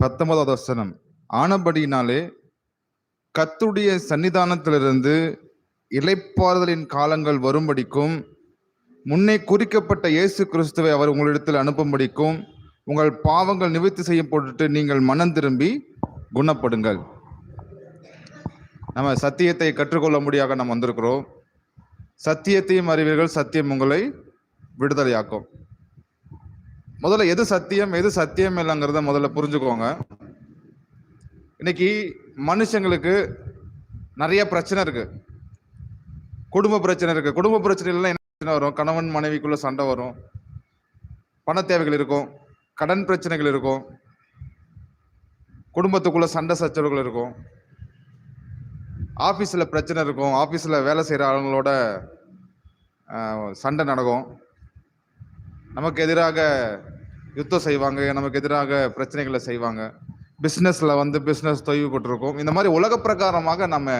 19வது வசனம். ஆனபடியினாலே கர்த்தருடைய சன்னிதானத்திலிருந்து இளைப்பாறுதலின் காலங்கள் வரும்படிக்கும், முன்னே குறிக்கப்பட்ட இயேசு கிறிஸ்துவை அவர் உங்களிடத்தில் அனுப்பும்படிக்கும், உங்கள் பாவங்கள் நிவர்த்தி செய்யப்பட்டு நீங்கள் மனம் திரும்பி குணப்படுங்கள். நம்ம சத்தியத்தை கற்றுக்கொள்ள முடியாக நாம் வந்திருக்கிறோம். சத்தியத்தையும் அறிவீர்கள், சத்தியம் உங்களை விடுதலையாக்கும். முதல்ல எது சத்தியம் எது சத்தியம் இல்லைங்கிறத முதல்ல புரிஞ்சுக்கோங்க. இன்னைக்கு மனுஷங்களுக்கு நிறைய பிரச்சனை இருக்கு. குடும்ப பிரச்சனை இருக்கு. குடும்ப பிரச்சனைலாம் என்ன பிரச்சனை வரும்? கணவன் மனைவிக்குள்ள சண்டை வரும், பண தேவைகள் இருக்கும், கடன் பிரச்சனைகள் இருக்கும், குடும்பத்துக்குள்ள சண்டை சச்சரவுகள் இருக்கும், ஆபீஸ்ல பிரச்சனை இருக்கும், ஆபீஸ்ல வேலை செய்யற ஆளுங்களோட சண்டை நடக்கும், நமக்கு எதிராக யுத்தம் செய்வாங்க, நமக்கு எதிராக பிரச்சனைகளை செய்வாங்க, பிஸ்னஸ்ல பிஸ்னஸ் தொய்வுபட்டிருக்கும். இந்த மாதிரி உலக பிரகாரமாக நம்ம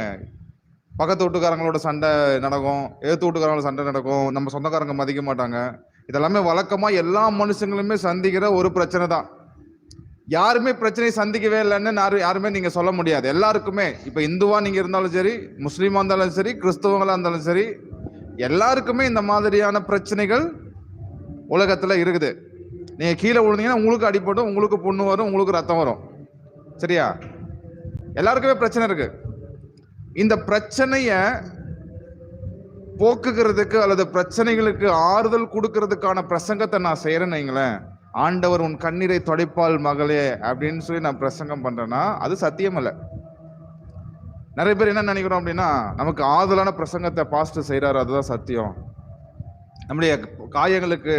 பக்கத்து வீட்டுக்காரங்களோட சண்டை நடக்கும், எழுத்து வீட்டுக்காரங்களோட சண்டை நடக்கும், நம்ம சொந்தக்காரங்க மதிக்க மாட்டாங்க. இதெல்லாமே வழக்கமா எல்லா மனுஷங்களுமே சந்திக்கிற ஒரு பிரச்சனை தான். யாருமே பிரச்சனையை சந்திக்கவே இல்லைன்னு யாருமே நீங்க சொல்ல முடியாது. எல்லாருக்குமே, இப்ப இந்துவா நீங்க இருந்தாலும் சரி, முஸ்லீமா இருந்தாலும் சரி, கிறிஸ்தவங்களா இருந்தாலும் சரி, எல்லாருக்குமே இந்த மாதிரியான பிரச்சனைகள் உலகத்துல இருக்குது. நீங்க கீழே விழுந்தீங்கன்னா உங்களுக்கு அடிபடும், உங்களுக்கு புண்ணு வரும், உங்களுக்கு ரத்தம் வரும். சரியா? எல்லாருக்குமே பிரச்சனை இருக்கு. இந்த பிரச்சனைய போக்குகிறதுக்கு அல்லது பிரச்சனைகளுக்கு ஆறுதல் கொடுக்கறதுக்கான பிரசங்கத்தை நான் செய்யறேன்னு வைங்களேன். ஆண்டவர் உன் கண்ணீரை துடைப்பால் மகளே அப்படின்னு சொல்லி நான் பிரசங்கம் பண்றேன்னா அது சத்தியம் அல்ல. நிறைய பேர் என்ன நினைக்கிறோம் அப்படின்னா, நமக்கு ஆறுதலான பிரசங்கத்தை பாஸ்டர் செய்யறாரு, அதுதான் சத்தியம். நம்முடைய காயங்களுக்கு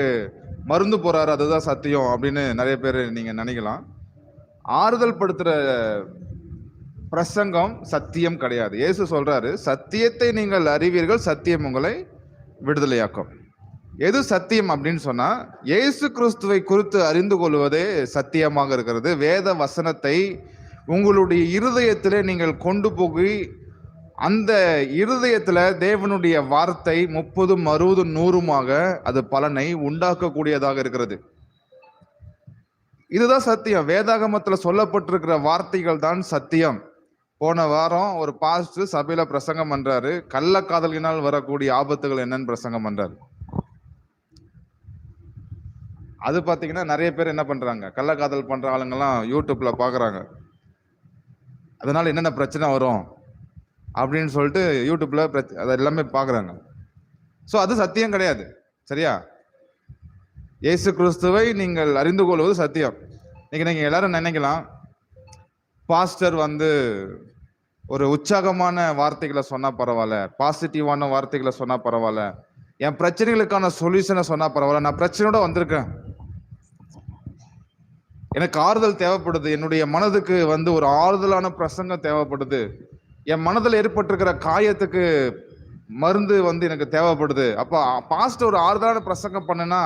மருந்து போறாரு, அதுதான் சத்தியம் அப்படின்னு நிறைய பேர் நீங்க நினைக்கலாம். ஆறுதல் படுத்துற பிரசங்கம் சத்தியம் கிடையாது. இயேசு சொல்றாரு, சத்தியத்தை நீங்கள் அறிவீர்கள், சத்தியம் உங்களை விடுதலையாக்கும். எது சத்தியம் அப்படின்னு சொன்னா, இயேசு கிறிஸ்துவை குறித்து அறிந்து கொள்வதே சத்தியமாக இருக்கிறது. வேத வசனத்தை உங்களுடைய இருதயத்திலே நீங்கள் கொண்டு போய் அந்த இருதயத்துல தேவனுடைய வார்த்தை 30, 60, 100 அது பலனை உண்டாக்கக்கூடியதாக இருக்கிறது. இதுதான் சத்தியம். வேதாகமத்துல சொல்லப்பட்டிருக்கிற வார்த்தைகள் தான் சத்தியம். போன வாரம் ஒரு பாஸ்டர் சபையில பிரசங்கம் பண்றாரு, கள்ளக்காதலினால் வரக்கூடிய ஆபத்துகள் என்னன்னு பிரசங்கம் பண்றாரு. அது பாத்தீங்கன்னா நிறைய பேர் என்ன பண்றாங்க, கள்ளக்காதல் பண்ற ஆளுங்கெல்லாம் யூடியூப்ல பாக்குறாங்க. அதனால என்னென்ன பிரச்சனை வரும் அப்படின்னு சொல்லிட்டு யூடியூப்ல அதை எல்லாமே பாக்குறாங்க. ஸோ அது சத்தியம் கிடையாது. சரியா? இயேசு கிறிஸ்துவை நீங்கள் அறிந்து கொள்வது சத்தியம். நீங்க எல்லாரும் நினைக்கலாம், பாஸ்டர் ஒரு உற்சாகமான வார்த்தைகளை சொன்னா பரவாயில்ல, பாசிட்டிவான வார்த்தைகளை சொன்னா பரவாயில்ல, என் பிரச்சனைகளுக்கான சொல்யூஷனை சொன்னா பரவாயில்ல, நான் பிரச்சனையோட வந்திருக்கேன், எனக்கு ஆறுதல் தேவைப்படுது, என்னுடைய மனதுக்கு ஒரு ஆறுதலான பிரசங்கம் தேவைப்படுது, என் மனதில் ஏற்பட்டிருக்கிற காயத்துக்கு மருந்து எனக்கு தேவைப்படுது, அப்ப பாஸ்டர் ஒரு ஆறுதலான பிரசங்கம் பண்ணுனா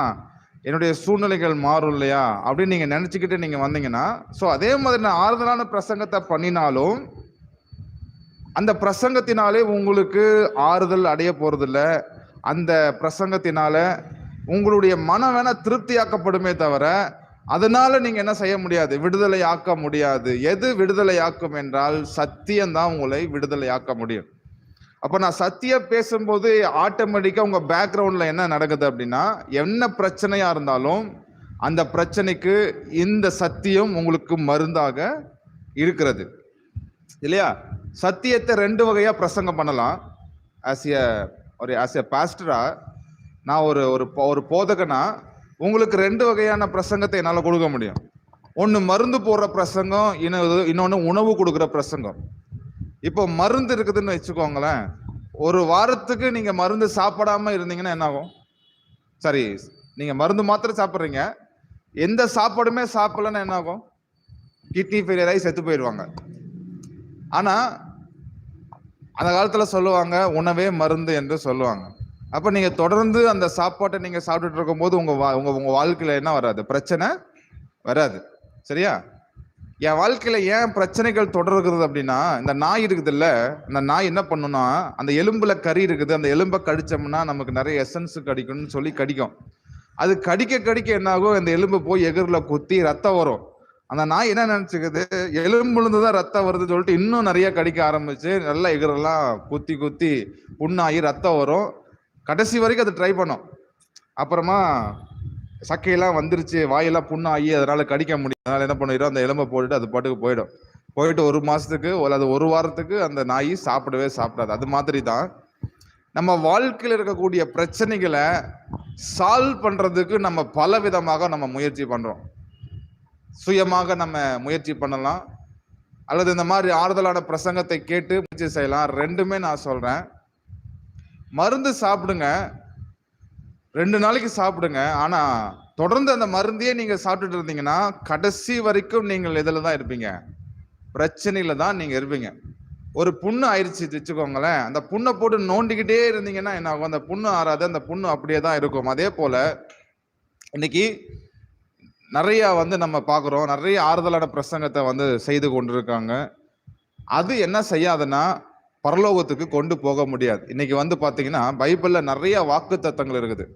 என்னுடைய சூழ்நிலைகள் மாறும் இல்லையா அப்படின்னு நீங்க நினைச்சுக்கிட்டு நீங்க வந்தீங்கன்னா, ஸோ அதே மாதிரி நான் ஆறுதலான பிரசங்கத்தை பண்ணினாலும் அந்த பிரசங்கத்தினாலே உங்களுக்கு ஆறுதல் அடைய போறதில்ல. அந்த பிரசங்கத்தினால உங்களுடைய மனம் வேணா திருப்தியாக்கப்படுமே தவிர அதனால நீங்க என்ன செய்ய முடியாது, விடுதலை ஆக்க முடியாது. எது விடுதலை ஆக்கும் என்றால் சத்தியம்தான் உங்களை விடுதலை ஆக்க முடியும். அப்ப நான் சத்தியம் பேசும்போது ஆட்டோமேட்டிக்கா உங்க பேக்ரவுண்ட்ல என்ன நடக்குது அப்படின்னா, என்ன பிரச்சனையா இருந்தாலும் அந்த பிரச்சனைக்கு இந்த சத்தியம் உங்களுக்கு மருந்தாக இருக்கிறது இல்லையா? சத்தியத்தை 2 வகையா பிரசங்கம் பண்ணலாம். ஆஸ் எ பாஸ்டரா, நான் ஒரு போதகனா உங்களுக்கு 2 வகையான பிரசங்கத்தை என்னால கொடுக்க முடியும். ஒன்னு மருந்து போடுற பிரசங்கம், இன்னொன்னு உணவு கொடுக்குற பிரசங்கம். இப்போ மருந்து இருக்குதுன்னு வச்சுக்கோங்களேன், ஒரு வாரத்துக்கு நீங்க மருந்து சாப்பிடாம இருந்தீங்கன்னா என்ன ஆகும்? சரி, நீங்க மருந்து மாத்திரம் சாப்பிட்றீங்க, எந்த சாப்பாடுமே சாப்பிடலன்னா என்ன ஆகும்? கிட்னி ஃபெயிலியர் ஆகி செத்து போயிடுவாங்க. ஆனா அந்த காலத்துல சொல்லுவாங்க, உணவே மருந்து என்று சொல்லுவாங்க. அப்ப நீங்க தொடர்ந்து அந்த சாப்பாட்டை நீங்க சாப்பிட்டுட்டு இருக்கும் போது உங்க வாழ்க்கையில என்ன வராது? பிரச்சனை வராது. சரியா? என் வாழ்க்கையில ஏன் பிரச்சனைகள் தொடர்கிறது அப்படின்னா, இந்த நாய் இருக்குது இல்ல, இந்த நாய் என்ன பண்ணும்னா, அந்த எலும்புல கறி இருக்குது, அந்த எலும்பை கடிச்சோம்னா நமக்கு நிறைய எசன்ஸ் கிடைக்கும்னு சொல்லி கடிக்கும். அது கடிக்க கடிக்க என்ன ஆகும், அந்த எலும்பு போய் எகிரில் குத்தி ரத்தம் வரும். அந்த நாய் என்ன நினைச்சுக்குது, எலும்புலேருந்து தான் ரத்தம் வருதுன்னு சொல்லிட்டு இன்னும் நிறைய கடிக்க ஆரம்பிச்சு, நல்லா எகிரெல்லாம் குத்தி குத்தி புண்ணாகி ரத்தம் வரும். கடைசி வரைக்கும் அது ட்ரை பண்ணும். அப்புறமா சக்கையெல்லாம் வந்துருச்சு, வாயெல்லாம் புண்ணாகி அதனால கடிக்க முடியும். அதனால என்ன பண்ணிடும், அந்த எலும்பை போட்டுட்டு அது பாட்டுக்கு போயிடும். போயிட்டு 1 மாசத்துக்கு அல்லது 1 வாரத்துக்கு அந்த நாய் சாப்பிடவே சாப்பிடாது. அது மாதிரி தான் நம்ம வாழ்க்கையில் இருக்கக்கூடிய பிரச்சனைகளை சால்வ் பண்றதுக்கு நம்ம பல விதமாக நம்ம முயற்சி பண்றோம். சுயமாக நம்ம முயற்சி பண்ணலாம், அல்லது இந்த மாதிரி ஆறுதலான பிரசங்கத்தை கேட்டு முயற்சி செய்யலாம். ரெண்டுமே நான் சொல்றேன். மருந்து சாப்பிடுங்க, 2 நாளைக்கு சாப்பிடுங்க. ஆனா தொடர்ந்து அந்த மருந்தையே நீங்க சாப்பிட்டுட்டு இருந்தீங்கன்னா கடைசி வரைக்கும் நீங்கள் இதில் தான் இருப்பீங்க, பிரச்சனையில தான் நீங்க இருப்பீங்க. ஒரு புண்ணு ஆயிடுச்சு வச்சுக்கோங்களேன், அந்த புண்ணை போட்டு நோண்டிக்கிட்டே இருந்தீங்கன்னா என்ன ஆகும், அந்த புண்ணு ஆறாது, அந்த புண்ணு அப்படியே தான் இருக்கும். அதே போல இன்னைக்கு நிறைய நம்ம பார்க்குறோம், நிறைய ஆறுதலான பிரசங்கத்தை செய்து கொண்டிருக்காங்க. அது என்ன செய்யாதுன்னா பரலோகத்துக்கு கொண்டு போக முடியாது. இன்னைக்கு பார்த்தீங்கன்னா பைபிள்ல நிறைய வாக்கு தத்தங்கள் இருக்குது.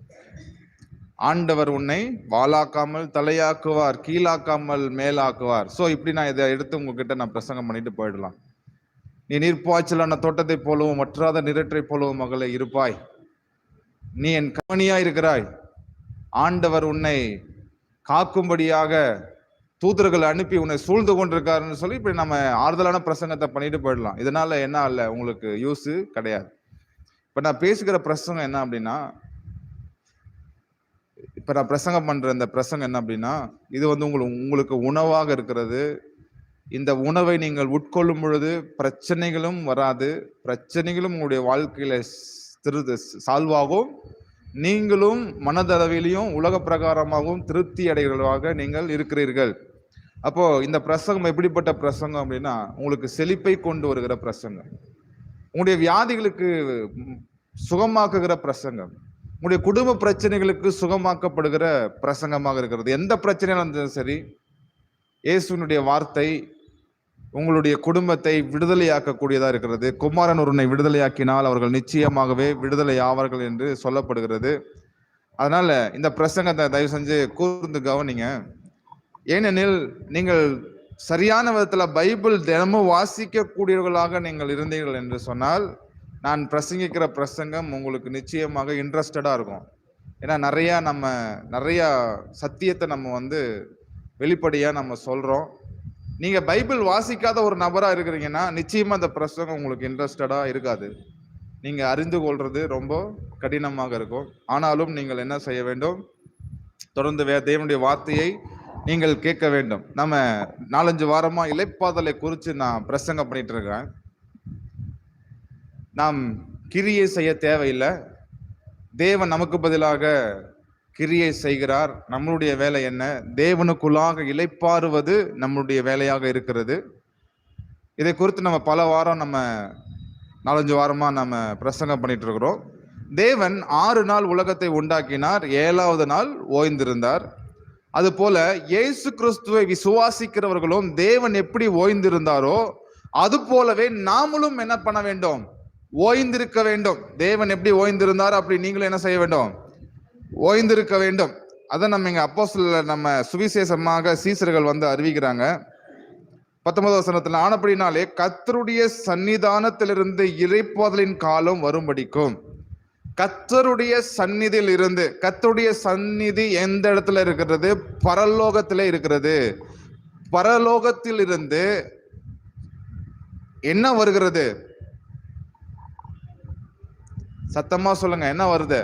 ஆண்டவர் உன்னை வாளாக்காமல் தலையாக்குவார், கீழாக்காமல் மேலாக்குவார். ஸோ இப்படி நான் இதை எடுத்து உங்ககிட்ட நான் பிரசங்கம் பண்ணிட்டு போயிடலாம். நீ நீர்ப்பாய்ச்சலான தோட்டத்தை போலவும் வற்றாத நீரற்றை போலவும் மகளே இருப்பாய், நீ என் கவனியா இருக்கிறாய், ஆண்டவர் உன்னை காக்கும்படியாக தூதர்கள் அனுப்பி உன்னை சூழ்ந்து கொண்டிருக்காருன்னு சொல்லி இப்படி நம்ம ஆறுதலான பிரசங்கத்தை பண்ணிட்டு போயிடலாம். இதனால என்ன இல்லை, உங்களுக்கு யூஸ் கிடையாது. இப்ப நான் பேசுகிற பிரசங்கம் என்ன அப்படின்னா, இப்ப நான் பிரசங்கம் பண்ற இந்த பிரசங்கம் என்ன அப்படின்னா, இது உங்களுக்கு உணவாக இருக்கிறது. இந்த உணவை நீங்கள் உட்கொள்ளும் பொழுது பிரச்சனைகளும் வராது, பிரச்சனைகளும் உங்களுடைய வாழ்க்கையில சால்வாகும், நீங்களும் மனதளவிலையும் உலக பிரகாரமாகவும் திருப்தி அடைகிறவர்களாக நீங்கள் இருக்கிறீர்கள். அப்போ இந்த பிரசங்கம் எப்படிப்பட்ட பிரசங்கம் அப்படின்னா, உங்களுக்கு செழிப்பை கொண்டு வருகிற பிரசங்கம், உங்களுடைய வியாதிகளுக்கு சுகமாக்குகிற பிரசங்கம், உங்களுடைய குடும்ப பிரச்சனைகளுக்கு சுகமாக்கப்படுகிற பிரசங்கமாக இருக்கிறது. எந்த பிரச்சனையாக இருந்தாலும் சரி, இயேசுவினுடைய வார்த்தை உங்களுடைய குடும்பத்தை விடுதலையாக்கக்கூடியதா இருக்கிறது. குமாரன் ஒருவனை விடுதலையாக்கினால் அவர்கள் நிச்சயமாகவே விடுதலை ஆவார்கள் என்று சொல்லப்படுகிறது. அதனால இந்த பிரசங்கத்தை தயவு செஞ்சு கூர்ந்து கவனிங்க. ஏனெனில் நீங்கள் சரியான விதத்துல பைபிள் தினமும் வாசிக்கக்கூடியவர்களாக நீங்கள் இருந்தீர்கள் என்று சொன்னால் நான் பிரசங்கிக்கிற பிரசங்கம் உங்களுக்கு நிச்சயமாக இன்ட்ரெஸ்டடா இருக்கும். ஏன்னா நிறைய சத்தியத்தை நம்ம வெளிப்படையா நம்ம சொல்றோம். நீங்க பைபிள் வாசிக்காத ஒரு நபரா இருக்கிறீங்கன்னா நிச்சயமா அந்த பிரசங்கம் உங்களுக்கு இன்ட்ரெஸ்டடா இருக்காது. நீங்க அறிந்து கொள்றது ரொம்ப கடினமாக இருக்கும். ஆனாலும் நீங்கள் என்ன செய்ய வேண்டும், தொடர்ந்து தேவனுடைய வார்த்தையை நீங்கள் கேட்க வேண்டும். நம்ம 4-5 வாரமா இளைப்பாதலை குறித்து நான் பிரசங்கம் பண்ணிட்டு இருக்கேன். நாம் கிரியை செய்ய தேவையில்லை, தேவன் நமக்கு பதிலாக கிரியை செய்கிறார். நம்மளுடைய வேலை என்ன, தேவனுக்குள்ளாக இளைப்பாறுவது நம்மளுடைய வேலையாக இருக்கிறது. இதை குறித்து நம்ம பல வாரம் 4-5 வாரமா நம்ம பிரசங்கம் பண்ணிட்டு இருக்கிறோம். தேவன் 6 நாள் உலகத்தை உண்டாக்கினார், 7வது நாள் ஓய்ந்திருந்தார். அது போல இயேசு கிறிஸ்துவை விசுவாசிக்கிறவர்களும் தேவன் எப்படி ஓய்ந்திருந்தாரோ அது போலவே நாமளும் என்ன பண்ண வேண்டும், ஓய்ந்திருக்க வேண்டும். தேவன் எப்படி ஓய்ந்திருந்தார் அப்படி நீங்களும் என்ன செய்ய வேண்டும், ஓய்ந்திருக்க வேண்டும். அதை நம்ம இங்க அப்போஸ்தலர் நம்ம சுவிசேஷமாக சீசர்கள் அறிவிக்கிறாங்க. 19வது வசனத்துல, ஆனபடினாலே கர்த்தருடைய சன்னிதானத்திலிருந்து இளைப்பாறுதலின் காலம் வரும்படிக்கும். கர்த்தருடைய சந்நிதியில் இருந்து, கர்த்தருடைய சந்நிதி எந்த இடத்துல இருக்கிறது, பரலோகத்திலே இருக்கிறது. பரலோகத்தில் இருந்து என்ன வருகிறது, சத்தமா சொல்லுங்க, என்ன வருது,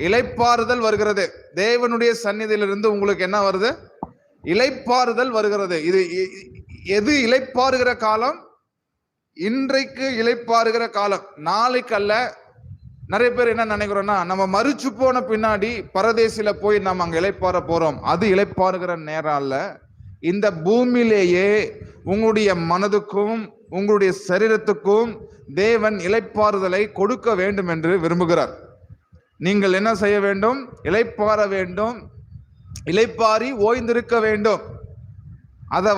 இளைப்பாறுதல் வருகிறது. தேவனுடைய சந்நிதியிலிருந்து உங்களுக்கு என்ன வருது, இளைப்பாறுதல் வருகிறது. இது எது இளைப்பாறுகிற காலம், இன்றைக்கு இளைப்பாறுகிற காலம், நாளைக்கு அல்ல. நிறைய பேர் என்ன நினைக்கிறோம்னா, நம்ம மரிச்சு போன பின்னாடி பரதேசில போய் நம்ம அங்க இளைப்பாற போறோம், அது இளைப்பாறுகிற நேரம் அல்ல. இந்த பூமியிலேயே உங்களுடைய மனதுக்கும் உங்களுடைய சரீரத்துக்கும் தேவன் இளைப்பாறுதலை கொடுக்க வேண்டும் என்று விரும்புகிறார். நீங்கள் என்ன செய்ய வேண்டும், இளைப்பாற வேண்டும், இளைப்பாரி ஓய்ந்திருக்க வேண்டும். அதை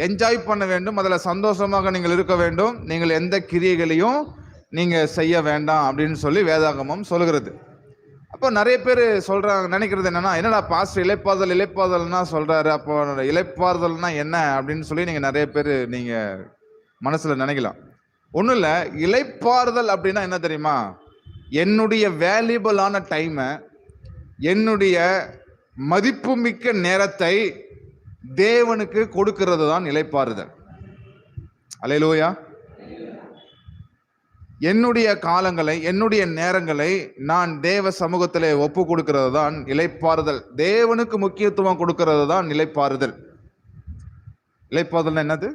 என்ஜாய் பண்ண வேண்டும், அதில் சந்தோஷமாக நீங்கள் இருக்க வேண்டும். நீங்கள் எந்த கிரியைகளையும் நீங்க செய்ய வேண்டாம் அப்படின்னு சொல்லி வேதாகமம் சொல்கிறது. அப்போ நிறைய பேர் சொல்றாங்க, நினைக்கிறது என்னன்னா, என்னடா பாஸ்டர் இளைப்பாறுதல்னா சொல்றாரு, அப்போ இளைப்பாறுதல்னா என்ன அப்படின்னு சொல்லி நீங்க நிறைய பேர் நீங்க மனசுல நினைக்கலாம். ஒண்ணும் இல்ல, இளைப்பாறுதல் அப்படின்னா என்ன தெரியுமா? என்னுடைய வேல்யூபிளான டைமை, என்னுடைய மதிப்புமிக்க நேரத்தை தேவனுக்கு கொடுக்கிறது தான் இளைப்பாறுதல். அல்லேலூயா. என்னுடைய காலங்களை, என்னுடைய நேரங்களை நான் தேவ சமூகத்திலே ஒப்பு கொடுக்கிறது தான் இளைப்பாறுதல். தேவனுக்கு முக்கியத்துவம் கொடுக்கிறது தான் இளைப்பாறுதல். இளைப்பாறுதல் என்னது?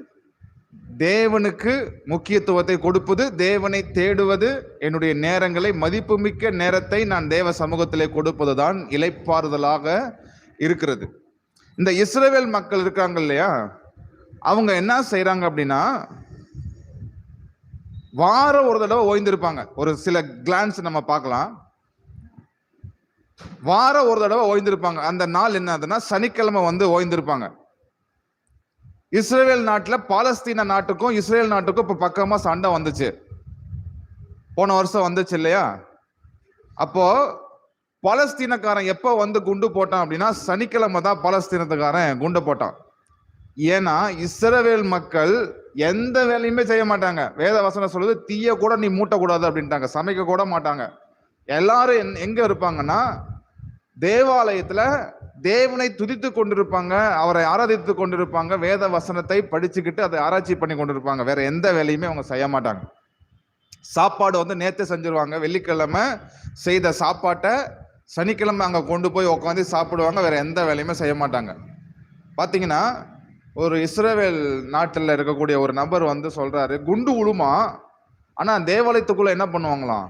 தேவனுக்கு முக்கியத்துவத்தை கொடுப்பது, தேவனை தேடுவது, என்னுடைய நேரங்களை, மதிப்புமிக்க நேரத்தை நான் தேவ சமூகத்திலே கொடுப்பது தான் இளைப்பாறுதலாக இருக்கிறது. இந்த இஸ்ரவேல் மக்கள் இருக்காங்க இல்லையா, அவங்க என்ன செய்யறாங்க அப்படின்னா, வாரம் ஒரு தடவை ஓய்ந்திருப்பாங்க. ஒரு சில கிளான்ஸ் நம்ம பார்க்கலாம். வாரம் ஒரு தடவை ஓய்ந்திருப்பாங்க. அந்த நாள் என்னதுன்னா சனிக்கிழமை வந்து ஓய்ந்திருப்பாங்க. இஸ்ரேல் நாட்டுல பாலஸ்தீன நாட்டுக்கும் இஸ்ரேல் நாட்டுக்கும் இப்ப பக்கமா சண்டை வந்துச்சு. போன வருஷம் வந்துச்சு இல்லையா? அப்போ பாலஸ்தீனக்காரன் எப்ப வந்து குண்டு போட்டான் அப்படின்னா சனிக்கிழமை தான் பாலஸ்தீனத்துக்காரன் குண்டு போட்டான். ஏன்னா இஸ்ரவேல் மக்கள் எந்த வேலையுமே செய்ய மாட்டாங்க. வேத வசனம் சொல்லுது, தீய கூட நீ மூட்டக்கூடாது அப்படின்ட்டாங்க. சமைக்க கூட மாட்டாங்க. எல்லாரும் எங்க இருப்பாங்கன்னா தேவாலயத்துல தேவனை துதித்து கொண்டிருப்பாங்க, அவரை ஆராதித்து கொண்டிருப்பாங்க, வேத வசனத்தை படிச்சுக்கிட்டு அதை ஆராய்ச்சி பண்ணி கொண்டிருப்பாங்க. வேற எந்த வேலையுமே அவங்க செய்ய மாட்டாங்க. சாப்பாடு வந்து நேத்து செஞ்சிருவாங்க. வெள்ளிக்கிழமை செய்த சாப்பாட்டை சனிக்கிழமை அங்க கொண்டு போய் உட்காந்து சாப்பிடுவாங்க. வேற எந்த வேலையுமே செய்ய மாட்டாங்க. பாத்தீங்கன்னா ஒரு இஸ்ரவேல் நாட்டில் இருக்கக்கூடிய ஒரு நபர் வந்து சொல்றாரு, குண்டு உழுமா, ஆனா தேவாலயத்துக்குள்ள என்ன பண்ணுவாங்களாம்,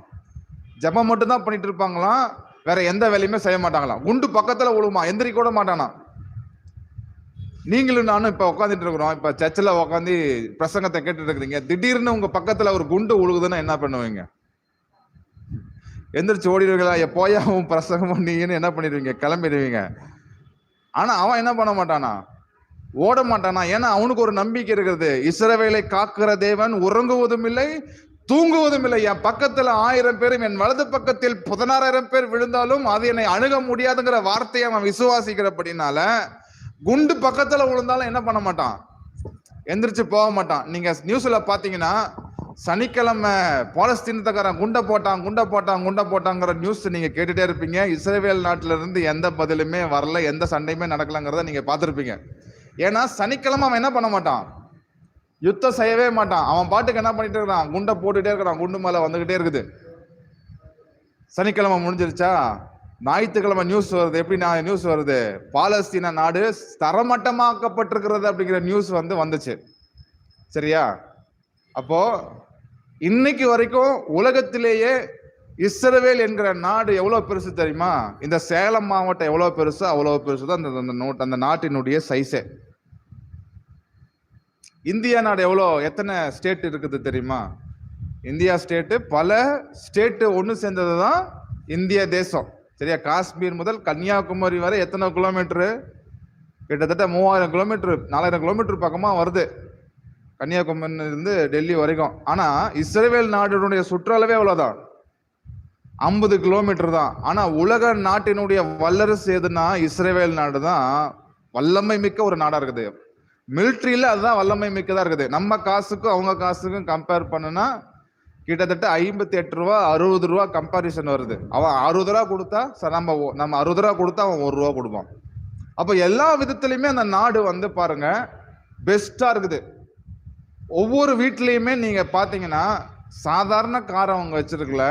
ஜபம் மட்டும் தான் பண்ணிட்டு இருப்பாங்களாம், வேற எந்த வேலையுமே செய்ய மாட்டாங்களாம். குண்டு பக்கத்துல உழுமா, எந்திரிக்க கூட மாட்டானா. நீங்களும் நானும் இப்ப உட்காந்துட்டு இருக்கிறோம், இப்ப சர்ச்சில் உட்காந்து பிரசங்கத்தை கேட்டுட்டு இருக்கிறீங்க, திடீர்னு உங்க பக்கத்துல ஒரு குண்டு உழுகுதுன்னா என்ன பண்ணுவீங்க? எந்திரிச்சு ஓடிடுவீங்களா? எப்போயா உன் பிரசங்கம் நீங்கன்னு என்ன பண்ணிடுவீங்க? கிளம்பிடுவீங்க. ஆனா அவன் என்ன பண்ண மாட்டானா, ஓட மாட்டானா. ஏன்னா அவனுக்கு ஒரு நம்பிக்கை இருக்கிறது, இஸ்ரவேலை காக்கிற தேவன் உறங்குவதும் இல்லை தூங்குவதும் இல்லை. என் பக்கத்துல 1000 பேரும் என் வலது பக்கத்தில் 16,000 பேர் விழுந்தாலும் அது என்னை அணுக முடியாதுங்கிற வார்த்தையை அவன் விசுவாசிக்கிறபடினால குண்டு பக்கத்துல விழுந்தாலும் என்ன பண்ண மாட்டான், எந்திரிச்சு போக மாட்டான். நீங்க நியூஸ்ல பாத்தீங்கன்னா சனிக்கிழமை பாலஸ்தீனத்துக்காரன் குண்டை போட்டாங்கிற நியூஸ் நீங்க கேட்டுட்டே இருப்பீங்க. இஸ்ரவேல் நாட்டில இருந்து எந்த பதிலுமே வரல, எந்த சண்டையுமே நடக்கலங்கிறத நீங்க பார்த்திருப்பீங்க. ஏன்னா சனிக்கிழமை அவன் என்ன பண்ண மாட்டான், யுத்தம் செய்யவே மாட்டான். அவன் பாட்டுக்கு என்ன பண்ணிட்டு இருக்கிறான், குண்டை போட்டுட்டே இருக்கிறான். குண்டு மேல வந்துகிட்டே இருக்குது. சனிக்கிழமை முடிஞ்சிருச்சா, ஞாயிற்றுக்கிழமை நியூஸ் வருது. எப்படி நியூஸ் வருது, பாலஸ்தீன நாடு தரமட்டமாக்கப்பட்டிருக்கிறது அப்படிங்கிற நியூஸ் வந்துச்சு. சரியா? அப்போ இன்னைக்கு வரைக்கும் உலகத்திலேயே இஸ்ரவேல் என்கிற நாடு எவ்வளவு பெருசு தெரியுமா? இந்த சேலம் மாவட்டம் எவ்வளவு பெருசோ அவ்வளவு பெருசுதான் அந்த நாட்டினுடைய சைஸே. இந்தியா நாடு எத்தனை ஸ்டேட் இருக்குது தெரியுமா? இந்தியா ஸ்டேட்டு பல ஸ்டேட்டு ஒன்று சேர்ந்ததுதான் இந்திய தேசம். சரியா? காஷ்மீர் முதல் கன்னியாகுமரி வரை எத்தனை கிலோமீட்டரு? கிட்டத்தட்ட 3000 கிலோமீட்டர், 4000 கிலோமீட்டர் பக்கமா வருது, கன்னியாகுமரியில இருந்து டெல்லி வரைக்கும். ஆனா இஸ்ரவேல் நாட்டினுடைய சுற்றளவே எவ்வளவுதான், 50 கிலோமீட்டர் தான். ஆனா உலக நாட்டினுடைய வல்லரசு எதுனா இஸ்ரவேல் நாடு தான் வல்லமை மிக்க ஒரு நாடா இருக்குது. மிலிட்ரியில அதுதான் வல்லமை மிக்கதா இருக்குது. நம்ம காசுக்கும் அவங்க காசுக்கும் கம்பேர் பண்ணுனா கிட்டத்தட்ட 58 ரூபா 60 ரூபா கம்பாரிசன் வருது. அவன் 60 ரூபா கொடுத்தா நம்ம 60 ரூபா கொடுத்தா அவன் 1 ரூபா கொடுப்பான். அப்ப எல்லா விதத்திலையுமே அந்த நாடு பாருங்க பெஸ்டா இருக்குது. ஒவ்வொரு வீட்லயுமே நீங்க பாத்தீங்கன்னா சாதாரண கார் அவங்க வச்சிருக்கல,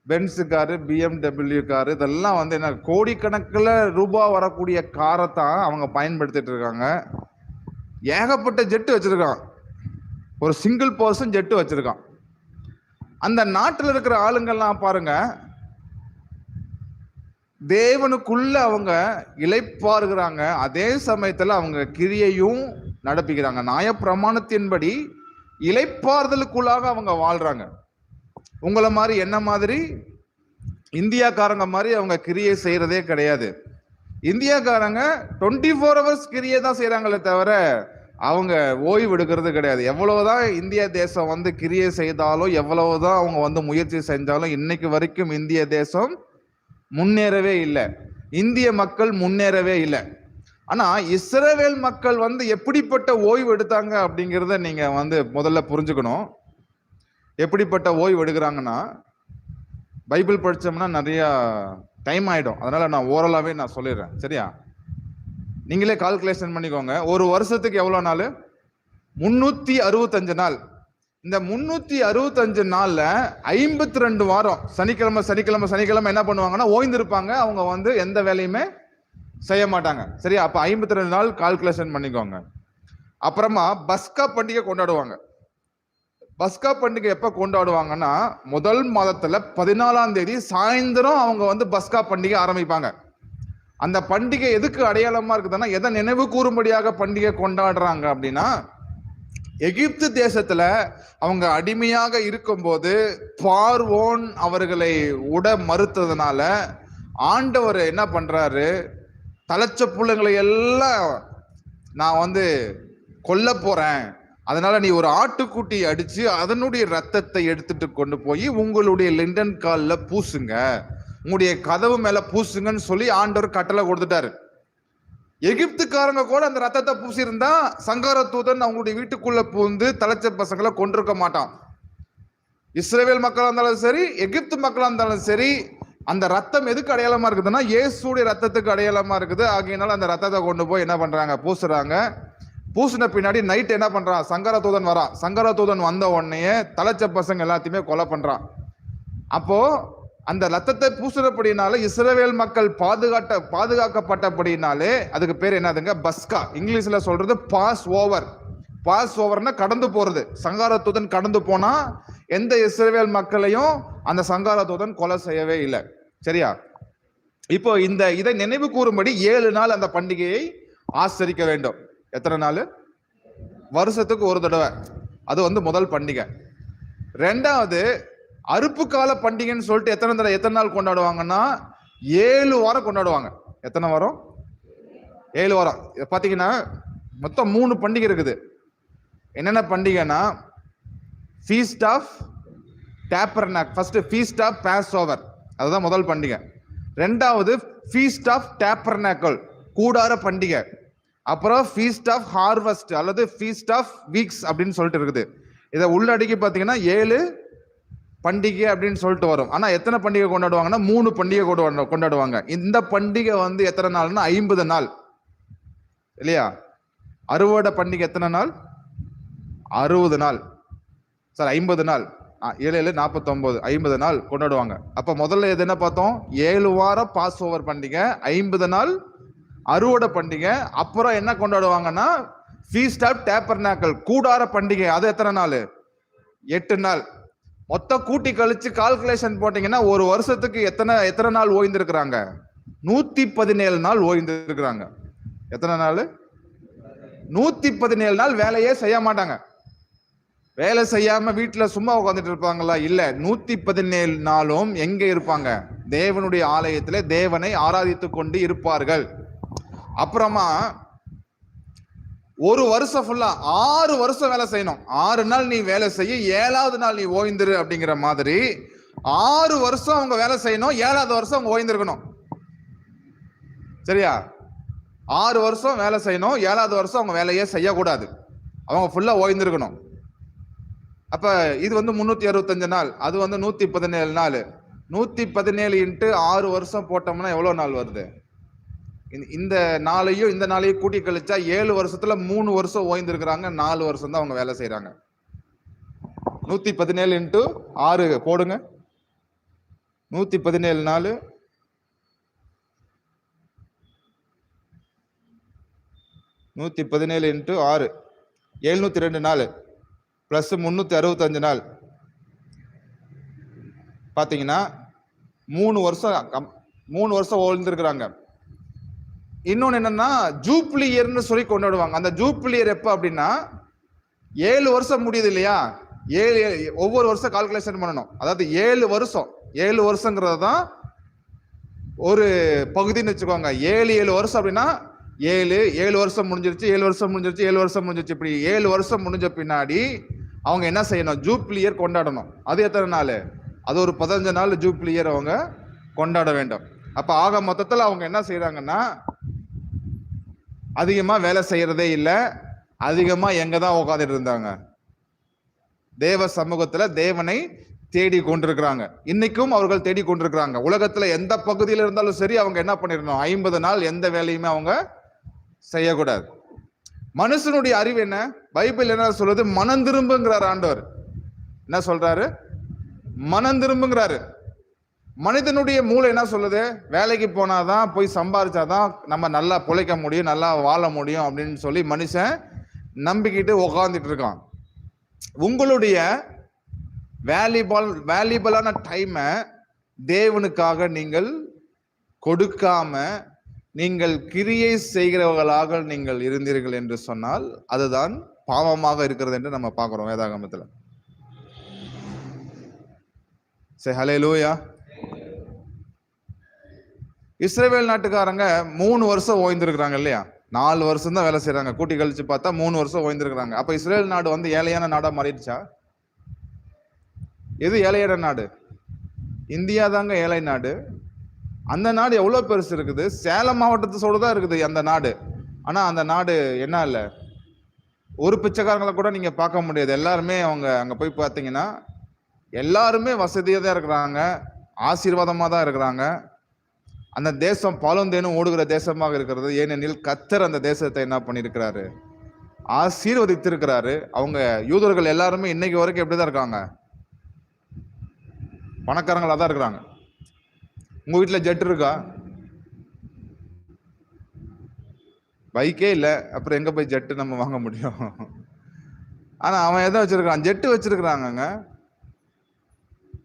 பென்ஸ் காரு, BMW காரு, இதெல்லாம் என்ன கோடிக்கணக்கில் ரூபாய் வரக்கூடிய காரை தான் அவங்க பயன்படுத்திட்டு இருக்காங்க. ஏகப்பட்ட ஜெட்டு வச்சிருக்கான், ஒரு சிங்கிள் பர்சன் ஜெட்டு வச்சிருக்கான். அந்த நாட்டில் இருக்கிற ஆளுங்கள்லாம் பாருங்க, தேவனுக்குள்ள அவங்க இளைப்பாறுகிறாங்க, அதே சமயத்துல அவங்க கிரியையும் நடப்பிக்கிறாங்க. நியாயப்பிரமாணத்தின்படி இளைப்பாறுதலுக்குள்ளாக அவங்க வாழ்றாங்க. உங்களை மாதிரி என்ன மாதிரி இந்தியாக்காரங்க மாதிரி அவங்க கிரியை செய்யறதே கிடையாது. இந்தியாக்காரங்க 24 hours கிரியை தான் செய்யறாங்களே தவிர அவங்க ஓய்வு எடுக்கிறது கிடையாது. எவ்வளவுதான் இந்திய தேசம் கிரியை செய்தாலும், எவ்வளவுதான் அவங்க முயற்சி செஞ்சாலும், இன்னைக்கு வரைக்கும் இந்திய தேசம் முன்னேறவே இல்லை. இந்திய மக்கள் முன்னேறவே இல்லை. ஆனா இஸ்ரவேல் மக்கள் வந்து எப்படிப்பட்ட ஓய்வு எடுத்தாங்க அப்படிங்கிறத நீங்க வந்து முதல்ல புரிஞ்சுக்கணும். எப்படிப்பட்ட ஓய்வு எடுக்கிறாங்கன்னா, பைபிள் படிச்சோம்னா நிறைய டைம் ஆயிடும். அதனால நான் ஓரலாவே நான் சொல்லிடுறேன். சரியா? நீங்களே கால்குலேஷன் பண்ணிக்கோங்க. ஒரு வருஷத்துக்கு எவ்வளவு நாள்? 365 நாள். இந்த 365 நாள்ல 52 வாரம் சனிக்கிழமை என்ன பண்ணுவாங்கன்னா ஓய்ந்திருப்பாங்க. அவங்க வந்து எந்த வேலையுமே செய்ய மாட்டாங்க. சரியா? அப்ப 52 நாள் கால்குலேஷன் பண்ணிக்கோங்க. அப்புறமா பஸ்கா பண்டிகை கொண்டாடுவாங்க. பஸ்கா பண்டிகை எப்ப கொண்டாடுவாங்கன்னா, முதல் மாதத்துல 14ஆம் தேதி சாயந்தரம் அவங்க வந்து பஸ்கா பண்டிகை ஆரம்பிப்பாங்க. அந்த பண்டிகை எதுக்கு அடையாளமா இருக்குதுன்னா, எதை நினைவு கூறும்படியாக பண்டிகை கொண்டாடுறாங்க அப்படின்னா, எகிப்து தேசத்துல அவங்க அடிமையாக இருக்கும்போது பார்வோன் அவர்களை உட மறுத்ததுனால ஆண்டவர் என்ன பண்றாரு, தலைச்ச புள்ளைங்களை எல்லாம் நான் வந்து கொல்ல போறேன், அதனால நீ ஒரு ஆட்டுக்குட்டி அடிச்சு அதனுடைய ரத்தத்தை எடுத்துட்டு கொண்டு போய் உங்களுடைய லிண்டன் கால்ல பூசுங்க, உங்களுடைய கதவு மேல பூசுங்கன்னு சொல்லி ஆண்டவர் கட்டளை கொடுத்துட்டாரு. எகிப்துக்காரங்க கூட அந்த ரத்தத்தை பூசியிருந்தா சங்கார தூதன் அவங்களுடைய வீட்டுக்குள்ள பூந்து தலைச்ச பசங்களை கொண்டிருக்க மாட்டான். இஸ்ரவேல் மக்களா இருந்தாலும் சரி, எகிப்து மக்களா இருந்தாலும் சரி, அந்த ரத்தம் எதுக்கு அடையாளமா இருக்குதுன்னா இயேசுடைய ரத்தத்துக்கு அடையாளமா இருக்குது. ஆகையினால அந்த ரத்தத்தை கொண்டு போய் என்ன பண்றாங்க, பூசுறாங்க. பூசின பின்னாடி நைட் என்ன பண்றான், சங்கர தூதன் வரான். சங்கர தூதன் வந்த உடனே தலைச்ச பசங்க எல்லாத்தையுமே கொலை பண்றான். அப்போ அந்த ரத்தத்தை பூசுறபடினால இஸ்ரவேல் மக்கள் பாதுகாக்கப்பட்டபடினாலே அதுக்கு பேர் என்னதுங்க, பஸ்கா. இங்கிலீஷ்ல சொல்றது பாஸ் ஓவர். பாஸ் ஓவர்னா கடந்து போறது. சங்கார தூதன் கடந்து போனா எந்த இஸ்ரவேல் மக்களையும் அந்த சங்கார தூதன் கொலை செய்யவே இல்லை. சரியா? இப்போ இதை நினைவு கூறும்படி 7 நாள் அந்த பண்டிகையை ஆசரிக்க வேண்டும். எத்தனை நாள்? வருஷத்துக்கு ஒரு தடவை. அது வந்து முதல் பண்டிகை. ரெண்டாவது அறுப்பு கால பண்டிகைன்னு சொல்லிட்டு எத்தனை நாள் கொண்டாடுவாங்கன்னா 7 வாரம் கொண்டாடுவாங்க. எத்தனை வாரம்? 7 வாரம். பாத்தீங்கன்னா மொத்தம் 3 பண்டிகை இருக்குது. என்னென்ன பண்டிகைனா, feast of tabernacle. First feast of passover, அதுதான் முதல் பண்டிகை. ரெண்டாவது ஃபீஸ்ட் ஆஃப் டேபர்னாக்கிள், கூடார பண்டிகை. அப்புறம் ஃபீஸ்ட் ஆஃப் ஹார்வெஸ்ட் அல்லது ஃபீஸ்ட் ஆஃப் வீக்ஸ் அப்படின்னு சொல்லிட்டு இருக்குது. இதை உள்ளடக்கி பார்த்தீங்கன்னா 7 பண்டிகை அப்படின்னு சொல்லிட்டு வரும். ஆனா எத்தனை பண்டிகை கொண்டாடுவாங்கன்னா 3 பண்டிகை கொண்டாடுவாங்க. இந்த பண்டிகை வந்து எத்தனை நாள்னா 50 நாள் இல்லையா? அறுவடை பண்டிகை எத்தனை நாள்? 60 நாள். சார் 50 நாள். 7 7 49, 50 நாள் கொண்டாடுவாங்க. அப்ப முதல்ல எது என்ன பார்த்தோம்? 7 வாரம் பாஸ் ஓவர் பண்டிகை, 50 நாள் அறுவடை பண்டிகை. அப்புறம் என்ன கொண்டாடுவாங்கன்னா ஃபீஸ்ட் ஆஃப் டேபர்னாக்கிள், கூடார பண்டிகை. அது எத்தனை நாள்? 8 நாள். மொத்தம் கூட்டி கழிச்சு கால்குலேஷன் போட்டீங்கன்னா ஒரு வருஷத்துக்கு எத்தனை நாள் ஓய்ந்திருக்கிறாங்க? 117 நாள் ஓய்ந்திருக்கிறாங்க. எத்தனை நாள்? 117 நாள் வேலையே செய்ய மாட்டாங்க. வேலை செய்யாம வீட்டுல சும்மா உட்காந்துட்டு இருப்பாங்களா? இல்ல, 117 நாளும் எங்க இருப்பாங்க? தேவனுடைய ஆலயத்திலே தேவனை ஆராதித்து கொண்டு இருப்பார்கள். அப்புறமா ஒரு வருஷம் ஃபுல்லா 6 வருஷம் வேலை செய்யணும். 6 நாள் நீ வேலை செய்ய, 7வது நாள் நீ ஓய்ந்துரு அப்படிங்கிற மாதிரி 6 வருஷம் அவங்க வேலை செய்யணும். 7வது வருஷம் அவங்க ஓய்ந்திருக்கணும். சரியா? 6 வருஷம் வேலை செய்யணும், 7வது வருஷம் அவங்க வேலையே செய்யக்கூடாது, அவங்க ஃபுல்லா ஓய்ந்திருக்கணும். அப்ப இது வந்து 365 நாள், அது வந்து 117 நாள். 117 இன்ட்டு 6 வருஷம் போட்டோம்னா எவ்வளவு நாள் வருது? இந்த நாளையும் கூட்டி கழிச்சா 7 வருஷத்துல 3 வருஷம் ஓய்ந்திருக்கிறாங்க, 4 வருஷம் தான் அவங்க வேலை செய்யறாங்க. 117 இன்ட்டு 6 போடுங்க. 117 நாள் 117 இன்ட்டு 6 702 நாள் பிளஸ் 365 நாள் பாத்தீங்கன்னா 3 வருஷம் ஓய்ந்திருக்கிறாங்க. இன்னொன்னு என்னன்னா ஜூப்ளி இயர்னு சொல்லி கொண்டாடுவாங்க. அந்த ஜூப்ளி இயர் எப்ப அப்படின்னா 7 வருஷம் முடியுது இல்லையா? ஒவ்வொரு வருஷம் கால்குலேஷன் பண்ணணும். அதாவது 7 வருஷங்கிறது தான் ஒரு பகுதின்னு வச்சுக்கோங்க. 7 வருஷம் அப்படின்னா 7 வருஷம் முடிஞ்சிருச்சு, 7 வருஷம் முடிஞ்சிருச்சு, 7 வருஷம் முடிஞ்சிருச்சு. இப்படி 7 வருஷம் முடிஞ்ச பின்னாடி அவங்க என்ன செய்யணும்? ஜூப்ளி இயர் கொண்டாடணும். அது எத்தனை நாள்? அது ஒரு 15 நாள் ஜூப்ளி இயர் அவங்க கொண்டாட வேண்டும். அப்ப ஆக மொத்தத்துல அவங்க என்ன செய்யறாங்கன்னா, அதிகமா வேலை செய்யறதே இல்லை, அதிகமா எங்க தான் உட்காந்துட்டு இருந்தாங்க, தேவ சமூகத்துல தேவனை தேடி கொண்டிருக்கிறாங்க. இன்னைக்கும் அவர்கள் தேடி கொண்டிருக்கிறாங்க. உலகத்துல எந்த பகுதியில் இருந்தாலும் சரி, அவங்க என்ன பண்ணிடணும், 50 நாள் எந்த வேலையுமே அவங்க செய்யக்கூடாது. மனுஷனுடைய அறிவு என்ன? பைபிள் என்ன சொல்றது? மனம் திரும்புங்கிறார் ஆண்டவர். என்ன சொல்றாரு? மனம் திரும்புங்கிறாரு. மனிதனுடைய மூளை என்ன சொல்லுது? வேலைக்கு போனாதான், போய் சம்பாதிச்சாதான் நம்ம நல்லா பிழைக்க முடியும், நல்லா வாழ முடியும் அப்படின்னு சொல்லி மனுஷன் நம்பிக்கிட்டு உக்காந்துட்டு இருக்கான். உங்களுடைய வேல்யூபிளான டைமை தேவனுக்காக நீங்கள் கொடுக்காம நீங்கள் கிரியை செய்கிறவர்களாக நீங்கள் இருந்தீர்கள் என்று சொன்னால் அதுதான் பாவமாக இருக்கிறது என்று நம்ம பார்க்கிறோம் வேதாகமத்தில். சரி, ஹல்லேலூயா. இஸ்ரவேல் நாட்டுக்காரங்க 3 வருஷம் ஓய்ந்திருக்கிறாங்க இல்லையா? 4 வருஷம் தான் வேலை செய்யறாங்க. கூட்டி கழிச்சு பார்த்தா 3 வருஷம் ஓய்ந்திருக்கிறாங்க. அப்ப இஸ்ரேல் நாடு வந்து ஏழையான நாடா மாறிடுச்சா? எது ஏழையான நாடு? இந்தியா தாங்க ஏழை நாடு. அந்த நாடு எவ்வளவு பெருசு இருக்குது, சேலம் மாவட்டத்தோட தான் இருக்குது அந்த நாடு. ஆனா அந்த நாடு என்ன இல்லை, ஒரு பிச்சைக்காரங்களை கூட நீங்க பார்க்க முடியாது. எல்லாருமே அவங்க அங்க போய் பார்த்தீங்கன்னா எல்லாருமே வசதியா தான் இருக்கிறாங்க, ஆசீர்வாதமா தான் இருக்கிறாங்க. அந்த தேசம் பாலும் தேனும் ஓடுகிற தேசமாக இருக்கிறது. ஏனெனில் கர்த்தர் அந்த தேசத்தை என்ன பண்ணியிருக்கிறாரு? ஆசீர்வதித்திருக்கிறாரு. அவங்க யூதர்கள் எல்லாருமே இன்னைக்கு வரைக்கும் எப்படிதான் இருக்காங்க? பணக்காரங்களா தான் இருக்கிறாங்க. உங்க வீட்டுல ஜெட் இருக்கா? பைக்கே இல்லை, அப்புறம் எங்க போய் ஜெட்டு நம்ம வாங்க முடியும்? ஆனா அவன் எதை வச்சிருக்கான்? ஜெட்டு வச்சிருக்கிறாங்க.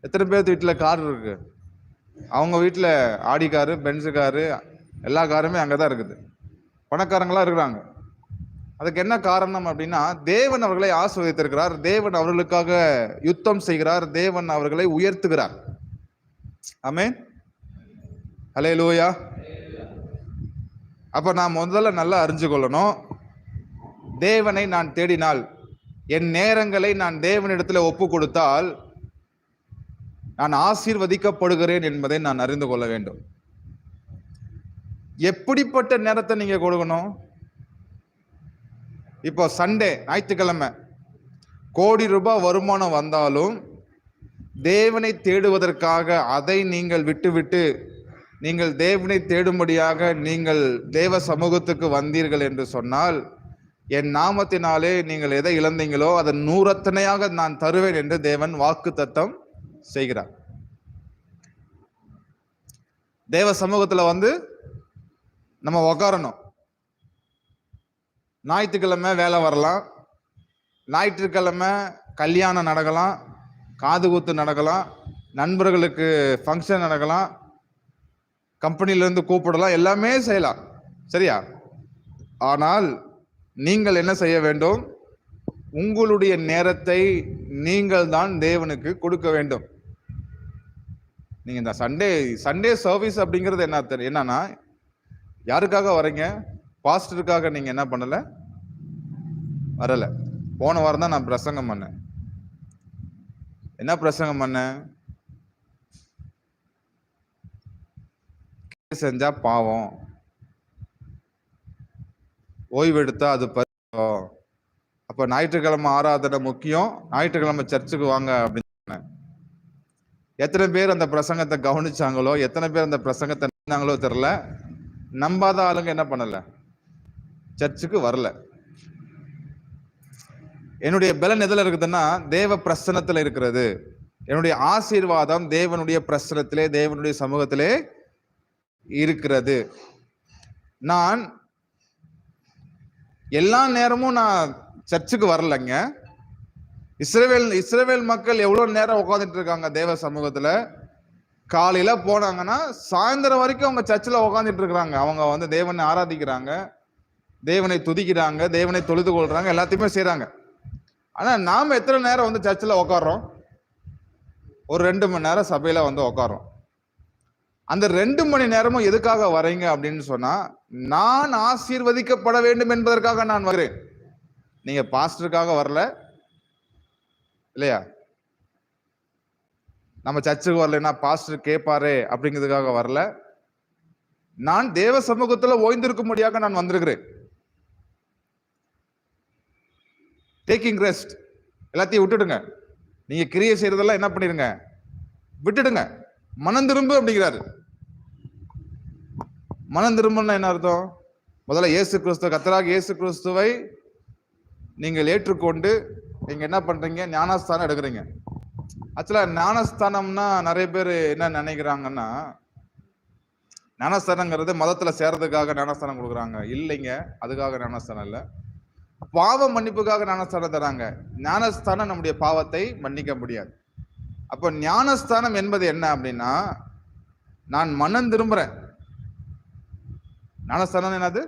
எத்தனை பேர் வீட்டுல கார் இருக்கு? அவங்க வீட்டுல ஆடி காரு, பென்ஸு காரு, எல்லா காருமே அங்கதான் இருக்குது. பணக்காரங்களா இருக்கிறாங்க. அதுக்கு என்ன காரணம் அப்படின்னா, தேவன் அவர்களை ஆசீர்வதித்திருக்கிறார், தேவன் அவர்களுக்காக யுத்தம் செய்கிறார், தேவன் அவர்களை உயர்த்துகிறார். ஆமென், ஹல்லேலூயா. அப்ப நான் முதல்ல நல்லா அறிஞ்சு கொள்ளணும், தேவனை நான் தேடினால், என் நேரங்களை நான் தேவனிடத்துல ஒப்பு கொடுத்தால் நான் ஆசீர்வதிக்கப்படுகிறேன் என்பதை நான் அறிந்து கொள்ள வேண்டும். எப்படிப்பட்ட நேரத்தை நீங்க கொடுக்கணும்? இப்போ சண்டே, ஞாயிற்றுக்கிழமை, கோடி ரூபாய் வருமானம் வந்தாலும் தேவனை தேடுவதற்காக அதை நீங்கள் விட்டுவிட்டு நீங்கள் தேவனை தேடும்படியாக நீங்கள் தேவ சமூகத்துக்கு வந்தீர்கள் என்று சொன்னால், என் நாமத்தினாலே நீங்கள் எதை இழந்தீங்களோ அதை 100 நான் தருவேன் என்று தேவன் வாக்கு தத்தம் செய்கிறார். தேவ சமூகத்துல வந்து நம்ம உக்காரணும். ஞாயிற்றுக்கிழமை வேலை வரலாம், ஞாயிற்றுக்கிழமை கல்யாணம் நடக்கலாம், காது குத்து நடக்கலாம், நண்பர்களுக்கு ஃபங்க்ஷன் நடக்கலாம், கம்பெனிலேருந்து கூப்பிடலாம், எல்லாமே செய்யலாம், சரியா? ஆனால் நீங்கள் என்ன செய்ய வேண்டும்? உங்களுடைய நேரத்தை நீங்கள் தான் தேவனுக்கு கொடுக்க வேண்டும். நீங்க இந்த சண்டே சர்வீஸ் அப்படிங்கிறது என்னன்னா, யாருக்காக வரீங்க? பாஸ்டருக்காக நீங்க என்ன பண்ணல, வரல. போன வாரம் தான் நான் பிரசங்கம் பண்ணேன். என்ன பிரசங்கம் பண்ணேன்? செஞ்சா பாவம், ஓய்வு எடுத்தா அது பரிசுத்தம். அப்ப ஞாயிற்றுக்கிழமை ஆராதனை முக்கியம், ஞாயிற்றுக்கிழமை சர்ச்சுக்கு வாங்க அப்படின்னு சொன்னேன். எத்தனை பேர் அந்த பிரசங்கத்தை கவனிச்சாங்களோ, எத்தனை பேர் அந்த பிரசங்கத்தை நம்பினாங்களோ தெரியல. நம்பாத ஆளுங்க என்ன பண்ணல, சர்ச்சுக்கு வரல. என்னுடைய பலன் எதுல இருக்குதுன்னா, தேவ பிரசன்னத்துல இருக்கிறது. என்னுடைய ஆசீர்வாதம் தேவனுடைய பிரசனத்திலே, தேவனுடைய சமூகத்திலே இருக்கிறது. நான் எல்லா நேரமும் நான் சர்ச்சுக்கு வரலங்க. இஸ்ரவேல் மக்கள் எவ்வளவு நேரம் உட்காந்துட்டு இருக்காங்க தேவ சமூகத்துல? காலையில போனாங்கன்னா சாயந்தரம் வரைக்கும் அவங்க சர்ச்சில் உட்காந்துட்டு இருக்கிறாங்க. அவங்க வந்து தேவனை ஆராதிக்கிறாங்க, தேவனை துதிக்கிறாங்க, தேவனை தொழுது கொள்றாங்க, எல்லாத்தையுமே செய்யறாங்க. ஆனா நாம எத்தனை நேரம் வந்து சர்ச்சில் உட்காடுறோம்? ஒரு 2 மணி நேரம் சபையில வந்து உட்காரோம். அந்த 2 மணி நேரமும் எதுக்காக வரீங்க அப்படின்னு சொன்னா, நான் ஆசீர்வதிக்கப்பட வேண்டும் என்பதற்காக நான் வருகிறேன். நீங்க பாஸ்டருக்காக வரல இல்லையா? நம்ம சர்ச்சுக்கு வரலன்னா பாஸ்டர் கேட்பாரு அப்படிங்கிறதுக்காக வரல, நான் தேவ சமூகத்துல ஓய்ந்திருக்கும்படியாக நான் வந்திருக்கிறேன். Taking rest. எல்லாத்தையும் விட்டுடுங்க. நீங்க கிரியை செய்யறதெல்லாம் என்ன பண்ணிடுங்க, விட்டுடுங்க. மனம் திரும்பு அப்படிங்கிறாரு. மனம் திரும்புன்னா என்ன அர்த்தம்? முதல்ல இயேசு கிறிஸ்துவ, கர்த்தராகிய இயேசு கிறிஸ்துவை நீங்கள் ஏற்றுக்கொண்டு நீங்க என்ன பண்றீங்க, ஞானஸ்தானம் எடுக்கிறீங்க. ஆக்சுவலா ஞானஸ்தானம்னா நிறைய பேர் என்ன நினைக்கிறாங்கன்னா, ஞானஸ்தானங்கிறது மதத்துல சேர்றதுக்காக ஞானஸ்தானம் கொடுக்குறாங்க. இல்லைங்க, அதுக்காக ஞானஸ்தானம் இல்லை. பாவ மன்னிப்புக்காக ஞானஸ்தானம் தராங்க. ஞானஸ்தானம் நம்முடைய பாவத்தை மன்னிக்க முடியாது. அப்ப ஞானஸ்தானம் என்பது என்ன அப்படின்னா, நான் மனம் திரும்புறேன். ஞானஸ்தானம் என்னது?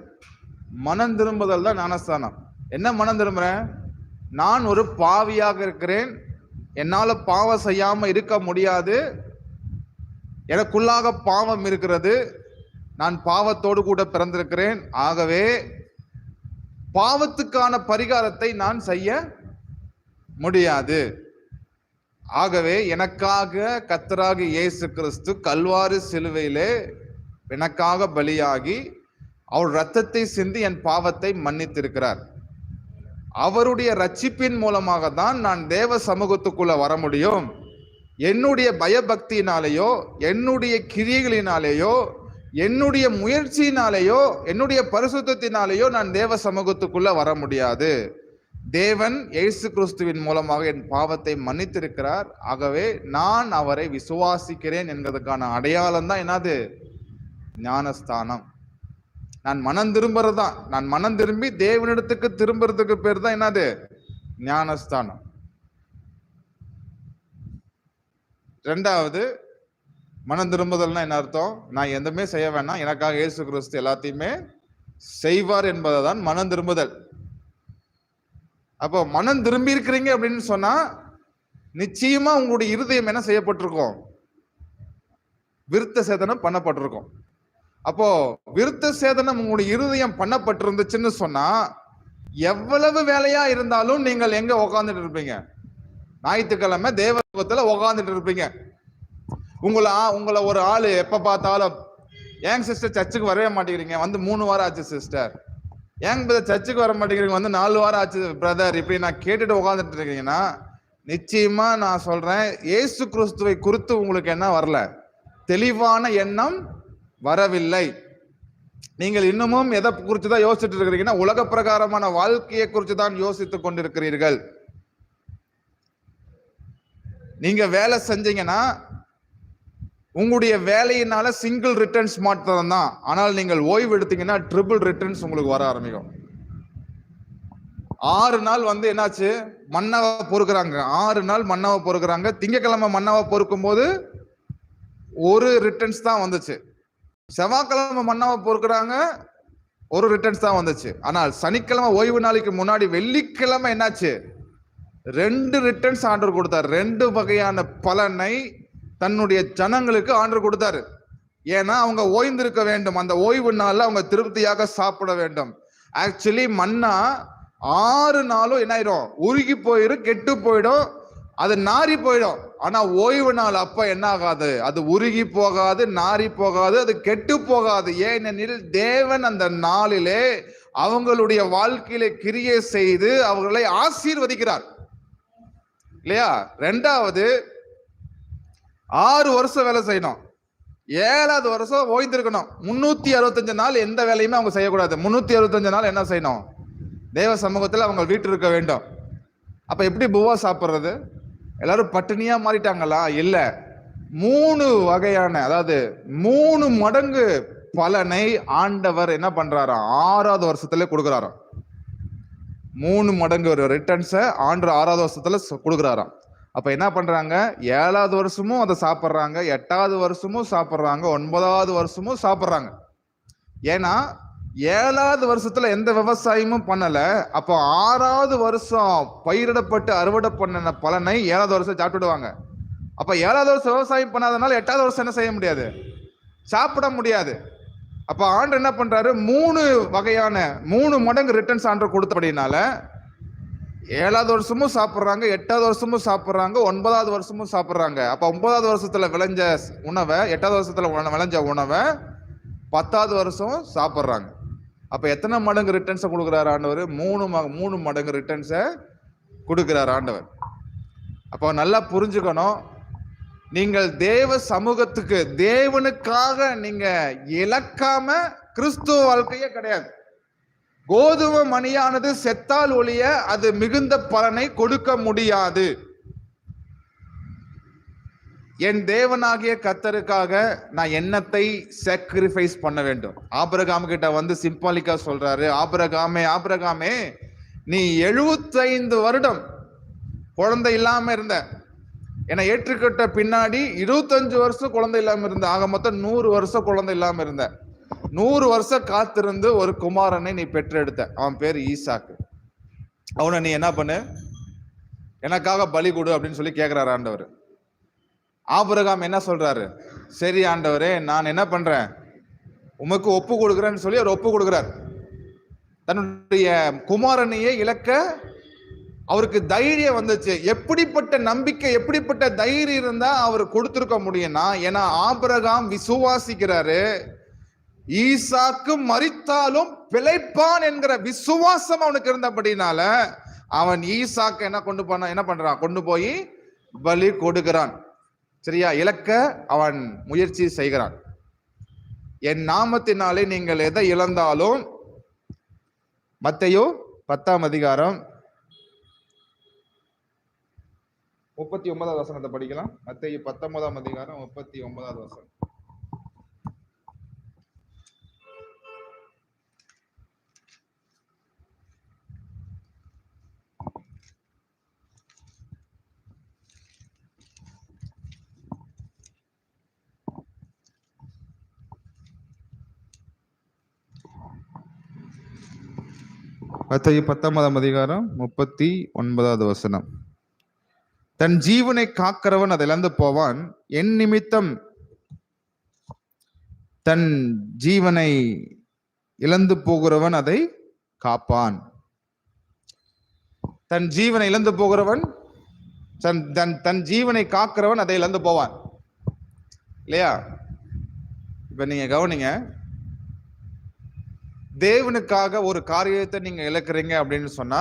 மனம் திரும்புதல் தான் ஞானஸ்தானம். என்ன மனம் திரும்புறேன்? நான் ஒரு பாவியாக இருக்கிறேன், என்னால பாவம் செய்யாம இருக்க முடியாது, எனக்குள்ளாக பாவம் இருக்கிறது, நான் பாவத்தோடு கூட பிறந்திருக்கிறேன், ஆகவே பாவத்துக்கான பரிகாரத்தை நான் செய்ய முடியாது. ஆகவே எனக்காக கர்த்தராகிய இயேசு கிறிஸ்து கல்வாரி சிலுவையிலே எனக்காக பலியாகி அவர் இரத்தத்தை சிந்தி என் பாவத்தை மன்னித்திருக்கிறார். அவருடைய ரட்சிப்பின் மூலமாக தான் நான் தேவ சமூகத்துக்குள்ள வர முடியும். என்னுடைய பயபக்தியினாலேயோ, என்னுடைய கிரியைகளினாலேயோ, என்னுடைய முயற்சியினாலேயோ, என்னுடைய பரிசுத்தத்தினாலேயோ நான் தேவ சமூகத்துக்குள்ள வர முடியாது. தேவன் இயேசு கிறிஸ்துவின் மூலமாக என் பாவத்தை மன்னித்திருக்கிறார். ஆகவே நான் அவரை விசுவாசிக்கிறேன் என்பதற்கான அடையாளம் தான் என்னது? ஞானஸ்தானம். நான் மனம் திரும்புறதுதான். நான் மனம் திரும்பி தேவனிடத்துக்கு திரும்புறதுக்கு பேர் தான் என்னது? ஞானஸ்தானம். ரெண்டாவது, மனம் திரும்புதல்னா என்ன அர்த்தம்? நான் எதுவுமே செய்ய வேணாம், எனக்காக இயேசு கிறிஸ்து எல்லாத்தையுமே செய்வார் என்பதுதான் மனம் திரும்புதல். அப்போ மனம் திரும்பி இருக்கிறீங்க அப்படின்னு சொன்னா நிச்சயமா உங்களுடைய இருதயம் என்ன செய்யப்பட்டிருக்கும்? விருத்த சேதனம் பண்ணப்பட்டிருக்கும். அப்போ விருத்த சேதனம் உங்களுடைய இருதயம் பண்ணப்பட்டிருந்துச்சுன்னு சொன்னா எவ்வளவு வேலையா இருந்தாலும் நீங்கள் எங்க உக்காந்துட்டு இருப்பீங்க? ஞாயிற்றுக்கிழமை தேவத்துல உக்காந்துட்டு இருப்பீங்க. உங்களை ஒரு ஆளு எப்ப பார்த்தாலும், ஏங்க சிஸ்டர் சர்ச்சுக்கு வரவே மாட்டேங்கிறீங்க, வந்து 3 வாரம் ஆச்சு சிஸ்டர், ஏங்க சர்ச்சுக்கு வர மாட்டேங்கிறீங்க, வந்து 4 வாரம் ஆச்சு பிரதர், இப்படி நான் கேட்டுட்டு உட்காந்துட்டு இருக்கீங்கன்னா நிச்சயமா நான் சொல்றேன், இயேசு கிறிஸ்துவை குறித்து உங்களுக்கு என்ன வரல? தெளிவான எண்ணம் வரவில்லை. நீங்கள் இன்னமும் எதை குறித்துதான் யோசிச்சுட்டு இருக்கிறீங்கன்னா, உலக பிரகாரமான வாழ்க்கையை குறித்து தான் யோசித்துக் கொண்டிருக்கிறீர்கள். நீங்க வேலை செஞ்சீங்கன்னா உங்களுடைய வேலையினால சிங்கிள் ரிட்டர்ன்ஸ் மாத்திரம் தான். ஆனால் நீங்கள் ஓய்வு எடுத்தீங்கன்னா ட்ரிபிள் ரிட்டர்ன்ஸ் உங்களுக்கு வர ஆரம்பிக்கும். 6 நாள் வந்து என்னாச்சு? மன்னாவை பொறுக்கிறாங்க. 6 நாள் மன்னாவை பொறுக்கிறாங்க. திங்கக்கிழமை மன்னாவை பொறுக்கும் போது ஒரு ரிட்டர்ன்ஸ் தான் வந்துச்சு. செவ்வாய்க்கிழமை மன்னாவை பொறுக்கிறாங்க, ஒரு ரிட்டர்ன்ஸ் தான் வந்துச்சு. ஆனால் சனிக்கிழமை ஓய்வு நாளைக்கு முன்னாடி வெள்ளிக்கிழமை என்னாச்சு? 2 ரிட்டர்ன்ஸ் ஆர்டர் கொடுத்தார். 2 வகையான பலனை தன்னுடைய ஜனங்களுக்கு ஆர்டர் கொடுத்தாரு. ஏன்னா அவங்க ஓய்ந்திருக்க வேண்டும், அந்த ஓய்வு நாள்ல அவங்க திருப்தியாக சாப்பிட வேண்டும். ஆக்சுவலி மன்னா 6 நாளும் என்ன ஆயிடும்? உருகி போயிடும், கெட்டு போயிடும், அது நாரி போயிடும். ஆனா ஓய்வு நாள் அப்ப என்ன ஆகாது? அது உருகி போகாது, நாரி போகாது, அது கெட்டு போகாது. ஏனெனில் தேவன் அந்த நாளிலே அவங்களுடைய வாழ்க்கையில கிரியை செய்து அவர்களை ஆசீர்வதிக்கிறார் இல்லையா? 2வது, 6 வருஷம் வேலை செய்யணும், 7வது வருஷம் ஓய்ந்திருக்கணும். 365 நாள் எந்த வேலையுமே அவங்க செய்யக்கூடாது. 365 நாள் என்ன செய்யணும்? தேவ சமூகத்தில் அவங்க வீட்டு இருக்க வேண்டும். அப்ப எப்படி புவா சாப்பிடுறது? எல்லாரும் பட்டினியா மாறிட்டாங்களா? இல்ல. 3 வகையான, அதாவது 3 மடங்கு பலனை ஆண்டவர் என்ன பண்றாராம்? 6வது வருஷத்துல கொடுக்கிறாராம். 3 மடங்கு ஒரு ரிட்டர்ன்ஸை ஆண்டு 6வது வருஷத்துல கொடுக்குறாராம். அப்ப என்ன பண்றாங்க? 7வது வருஷமும் அதை சாப்பிட்றாங்க, 8வது வருஷமும் சாப்பிட்றாங்க, 9வது வருஷமும் சாப்பிட்றாங்க. ஏன்னா 7வது வருஷத்துல எந்த விவசாயமும் பண்ணல. அப்போ 6வது வருஷம் பயிரிடப்பட்டு அறுவடை பண்ண பலனை 7வது வருஷம் சாப்பிட்டுடுவாங்க. அப்ப 7வது வருஷம் விவசாயம் பண்ணாதனால 8வது வருஷம் என்ன செய்ய முடியாது? சாப்பிட முடியாது. அப்ப ஆண்டு என்ன பண்றாரு? 3 வகையான 3 மடங்கு ரிட்டர்ன்ஸ் ஆண்டு கொடுத்தபடினால 7வது வருஷமும் சாப்பிட்றாங்க, 8வது வருஷமும் சாப்பிட்றாங்க, 9வது வருஷமும் சாப்பிட்றாங்க. அப்ப 9வது வருஷத்துல விளைஞ்ச உணவை, 8வது வருஷத்துல விளைஞ்ச உணவை 10வது வருஷம் சாப்பிட்றாங்க. அப்ப எத்தனை மடங்கு ரிட்டர்ன்ஸை கொடுக்குறாரு ஆண்டவர்? 3 மடங்கு ரிட்டர்ன்ஸை கொடுக்கிறார் ஆண்டவர். அப்போ நல்லா புரிஞ்சுக்கணும், நீங்கள் தேவ சமூகத்துக்கு தேவனுக்காக நீங்க இழக்காம கிறிஸ்துவ வாழ்க்கையே கிடையாது. கோதுமை மணியானது செத்தால் ஒழிய அது மிகுந்த பலனை கொடுக்க முடியாது. என் தேவனாகிய கர்த்தருக்காக நான் என்னத்தை சாக்ரிஃபைஸ் பண்ண வேண்டும்? ஆபிரகாம் கிட்ட வந்து சிம்பாலிக்கா சொல்றாரு, ஆபிரகாமே நீ 75 வருடம் குழந்தை இல்லாம இருந்த, என்னை ஏற்றுக்கிட்ட பின்னாடி 25 வருஷம் குழந்தை இல்லாம இருந்த, ஆக மொத்தம் 100 வருஷம் குழந்தை இல்லாம இருந்த. 100 வருஷம் காத்திருந்து ஒரு குமாரனை நீ பெற்றெடுத்த. அவன் பேர் ஈசாக்கு. அவனை நீ என்ன பண்ணு, எனக்காக பலி கொடு அப்படின்னு சொல்லி கேட்கிறாரு ஆண்டவர். ஆபிரகாம் என்ன சொல்றாரு? சரி ஆண்டவரே, நான் என்ன பண்றேன், உமக்கு ஒப்பு கொடுக்குறேன்னு சொல்லி அவர் ஒப்பு கொடுக்கிறார். தன்னுடைய குமாரனையே இழக்க அவருக்கு தைரியம் வந்துச்சு. எப்படிப்பட்ட நம்பிக்கை, எப்படிப்பட்ட தைரியம் இருந்தா அவர் கொடுத்திருக்க முடியும்னா, ஏன்னா ஆபிரகாம் விசுவாசிக்கிறாரு, ஈசாக்கு மரித்தாலும் பிழைப்பான் என்கிற விசுவாசம் அவனுக்கு இருந்தபடினால அவன் ஈசாக்கு என்ன பண்றான், கொண்டு போய் பலி கொடுக்கிறான். சரியா? இழக்க அவன் முயற்சி செய்கிறான். என் நாமத்தினாலே நீங்கள் எதை இழந்தாலும், மத்தேயு 10ஆம் அதிகாரம் 39வது வசனத்தை படிக்கலாம். மத்தேயு 19ஆம் அதிகாரம் 39வது வசனம். மத்தேயு 19ஆம் அதிகாரம் 39வது வசனம். தன் ஜீவனை காக்கிறவன் அதை இழந்து போவான், என் நிமித்தம் தன் ஜீவனை இழந்து போகிறவன் அதை காப்பான். தன் ஜீவனை இழந்து போகிறவன், தன் ஜீவனை காக்கிறவன் அதை இழந்து போவான். இல்லையா? இப்ப நீங்க கவனிங்க, தேவனுக்காக ஒரு காரியத்தை நீங்க இழக்கிறீங்க அப்படின்னு சொன்னா,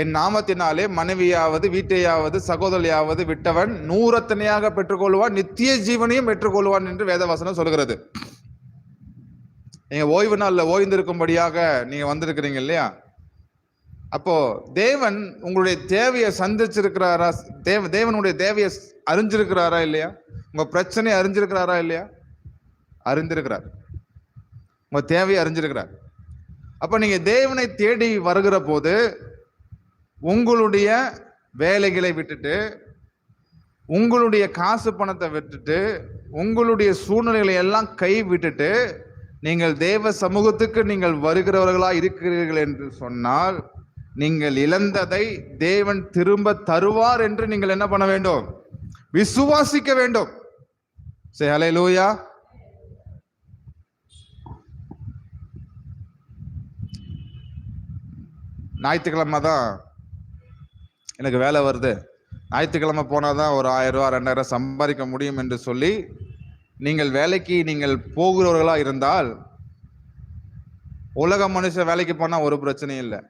என் நாமத்தினாலே மனைவியாவது வீட்டையாவது சகோதரியாவது விட்டவன் 100 பெற்றுக்கொள்வான், நித்திய ஜீவனையும் பெற்றுக்கொள்வான் என்று வேதவசனம் சொல்கிறது. நீங்க ஓய்வு நாள்ல ஓய்ந்திருக்கும்படியாக நீங்க வந்திருக்கிறீங்க இல்லையா? அப்போ தேவன் உங்களுடைய தேவையை சந்திச்சிருக்கிறாரா? தேவனுடைய தேவையை அறிஞ்சிருக்கிறாரா இல்லையா? உங்க பிரச்சனையை அறிஞ்சிருக்கிறாரா இல்லையா? அறிந்திருக்கிறார். உங்க தேவையை அறிஞ்சிருக்கிறார். அப்ப நீங்க தேவனை தேடி வருகிற போது உங்களுடைய வேலைகளை விட்டுட்டு, உங்களுடைய காசு பணத்தை விட்டுட்டு, உங்களுடைய சூழ்நிலைகளை எல்லாம் கை விட்டுட்டு நீங்கள் தேவ சமூகத்துக்கு நீங்கள் வருகிறவர்களா இருக்கிறீர்கள் என்று சொன்னால், நீங்கள் இழந்ததை தேவன் திரும்ப தருவார் என்று நீங்கள் என்ன பண்ண வேண்டும்? விசுவாசிக்க வேண்டும். சரி, ஹல்லேலூயா. ஞாயிற்றுக்கிழமை தான் எனக்கு வேலை வருது, ஞாயிற்றுக்கிழமை போனாதான் ஒரு 1000 ரூபா 2000 சம்பாதிக்க முடியும் என்று சொல்லி நீங்கள் வேலைக்கு நீங்கள் போகிறவர்களா இருந்தால், உலக மனுஷன் வேலைக்கு போனா ஒரு பிரச்சனையும் இல்லை.